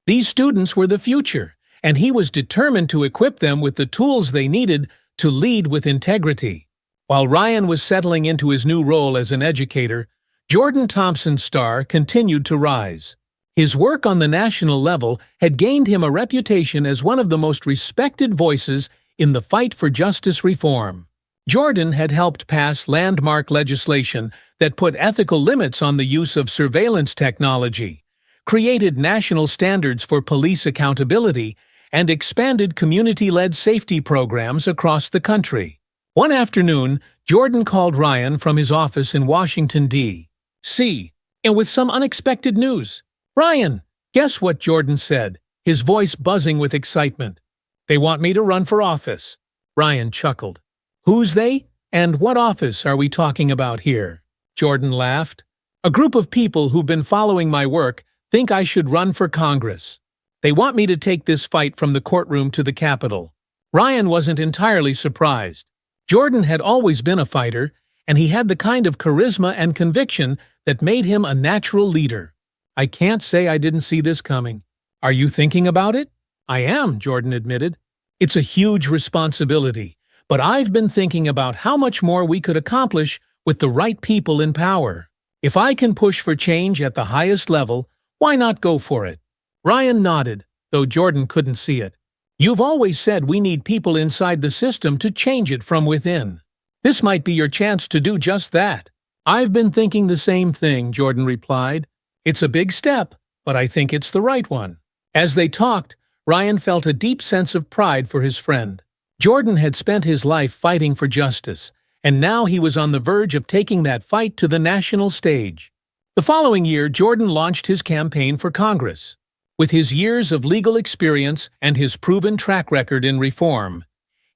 These students were the future, and he was determined to equip them with the tools they needed to lead with integrity. While Ryan was settling into his new role as an educator, Jordan Thompson's star continued to rise. His work on the national level had gained him a reputation as one of the most respected voices in the fight for justice reform. Jordan had helped pass landmark legislation that put ethical limits on the use of surveillance technology, created national standards for police accountability, and expanded community-led safety programs across the country. One afternoon, Jordan called Ryan from his office in Washington, D.C., and with some unexpected news. "Ryan, guess what?" Jordan said, his voice buzzing with excitement. "They want me to run for office." Ryan chuckled. "Who's they? And what office are we talking about here?" Jordan laughed. "A group of people who've been following my work think I should run for Congress. They want me to take this fight from the courtroom to the Capitol." Ryan wasn't entirely surprised. Jordan had always been a fighter, and he had the kind of charisma and conviction that made him a natural leader. "I can't say I didn't see this coming. Are you thinking about it?" "I am," Jordan admitted. "It's a huge responsibility, but I've been thinking about how much more we could accomplish with the right people in power. If I can push for change at the highest level, why not go for it?" Ryan nodded, though Jordan couldn't see it. "You've always said we need people inside the system to change it from within. This might be your chance to do just that." "I've been thinking the same thing," Jordan replied. "It's a big step, but I think it's the right one." As they talked, Ryan felt a deep sense of pride for his friend. Jordan had spent his life fighting for justice, and now he was on the verge of taking that fight to the national stage. The following year, Jordan launched his campaign for Congress. With his years of legal experience and his proven track record in reform,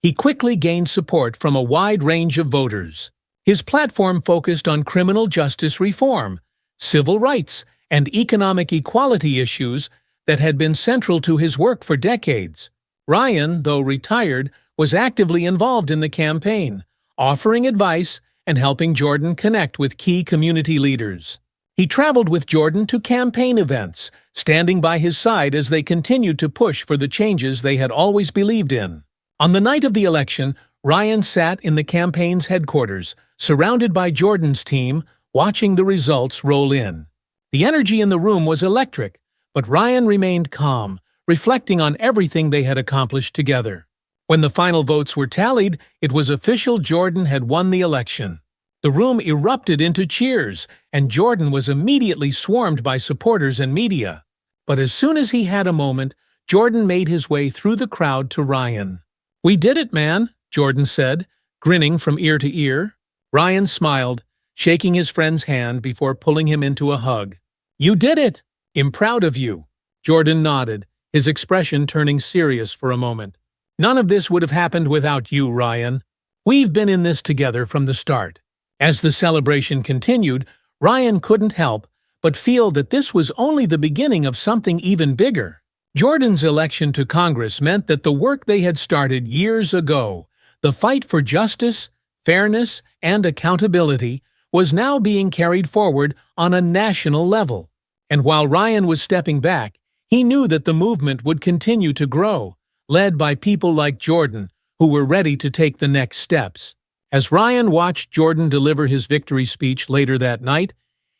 he quickly gained support from a wide range of voters. His platform focused on criminal justice reform, civil rights, and economic equality issues that had been central to his work for decades. Ryan, though retired, was actively involved in the campaign, offering advice and helping Jordan connect with key community leaders. He traveled with Jordan to campaign events, standing by his side as they continued to push for the changes they had always believed in. On the night of the election, Ryan sat in the campaign's headquarters, surrounded by Jordan's team, watching the results roll in. The energy in the room was electric, but Ryan remained calm, reflecting on everything they had accomplished together. When the final votes were tallied, it was official: Jordan had won the election. The room erupted into cheers, and Jordan was immediately swarmed by supporters and media. But as soon as he had a moment, Jordan made his way through the crowd to Ryan. "We did it, man," Jordan said, grinning from ear to ear. Ryan smiled, shaking his friend's hand before pulling him into a hug. "You did it! I'm proud of you." Jordan nodded, his expression turning serious for a moment. "None of this would have happened without you, Ryan. We've been in this together from the start." As the celebration continued, Ryan couldn't help but feel that this was only the beginning of something even bigger. Jordan's election to Congress meant that the work they had started years ago, the fight for justice, fairness, and accountability, was now being carried forward on a national level. And while Ryan was stepping back, he knew that the movement would continue to grow, led by people like Jordan, who were ready to take the next steps. As Ryan watched Jordan deliver his victory speech later that night,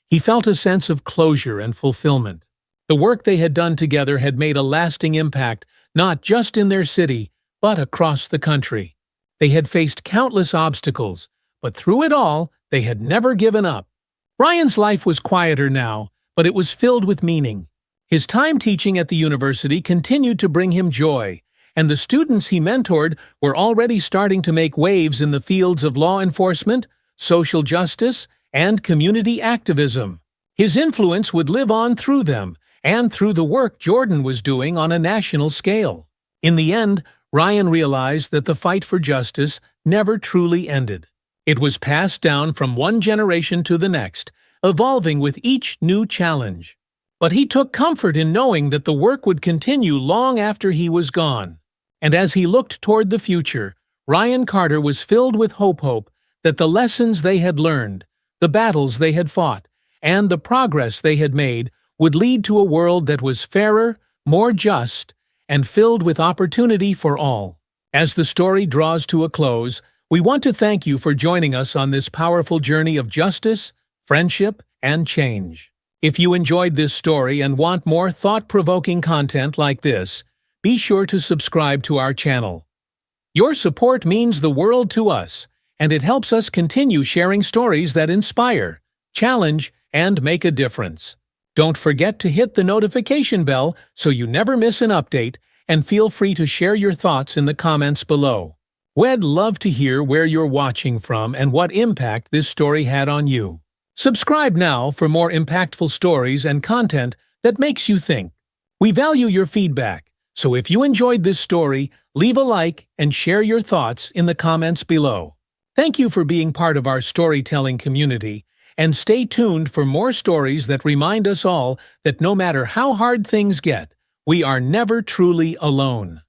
he felt a sense of closure and fulfillment. The work they had done together had made a lasting impact, not just in their city, but across the country. They had faced countless obstacles, but through it all, they had never given up. Ryan's life was quieter now, but it was filled with meaning. His time teaching at the university continued to bring him joy, and the students he mentored were already starting to make waves in the fields of law enforcement, social justice, and community activism. His influence would live on through them, and through the work Jordan was doing on a national scale. In the end, Ryan realized that the fight for justice never truly ended. It was passed down from one generation to the next, evolving with each new challenge. But he took comfort in knowing that the work would continue long after he was gone. And as he looked toward the future, Ryan Carter was filled with hope that the lessons they had learned, the battles they had fought, and the progress they had made would lead to a world that was fairer, more just, and filled with opportunity for all. As the story draws to a close, we want to thank you for joining us on this powerful journey of justice, friendship, and change. If you enjoyed this story and want more thought-provoking content like this, be sure to subscribe to our channel. Your support means the world to us, and it helps us continue sharing stories that inspire, challenge, and make a difference. Don't forget to hit the notification bell so you never miss an update, and feel free to share your thoughts in the comments below. We'd love to hear where you're watching from and what impact this story had on you. Subscribe now for more impactful stories and content that makes you think. We value your feedback, so if you enjoyed this story, leave a like and share your thoughts in the comments below. Thank you for being part of our storytelling community, and stay tuned for more stories that remind us all that no matter how hard things get, we are never truly alone.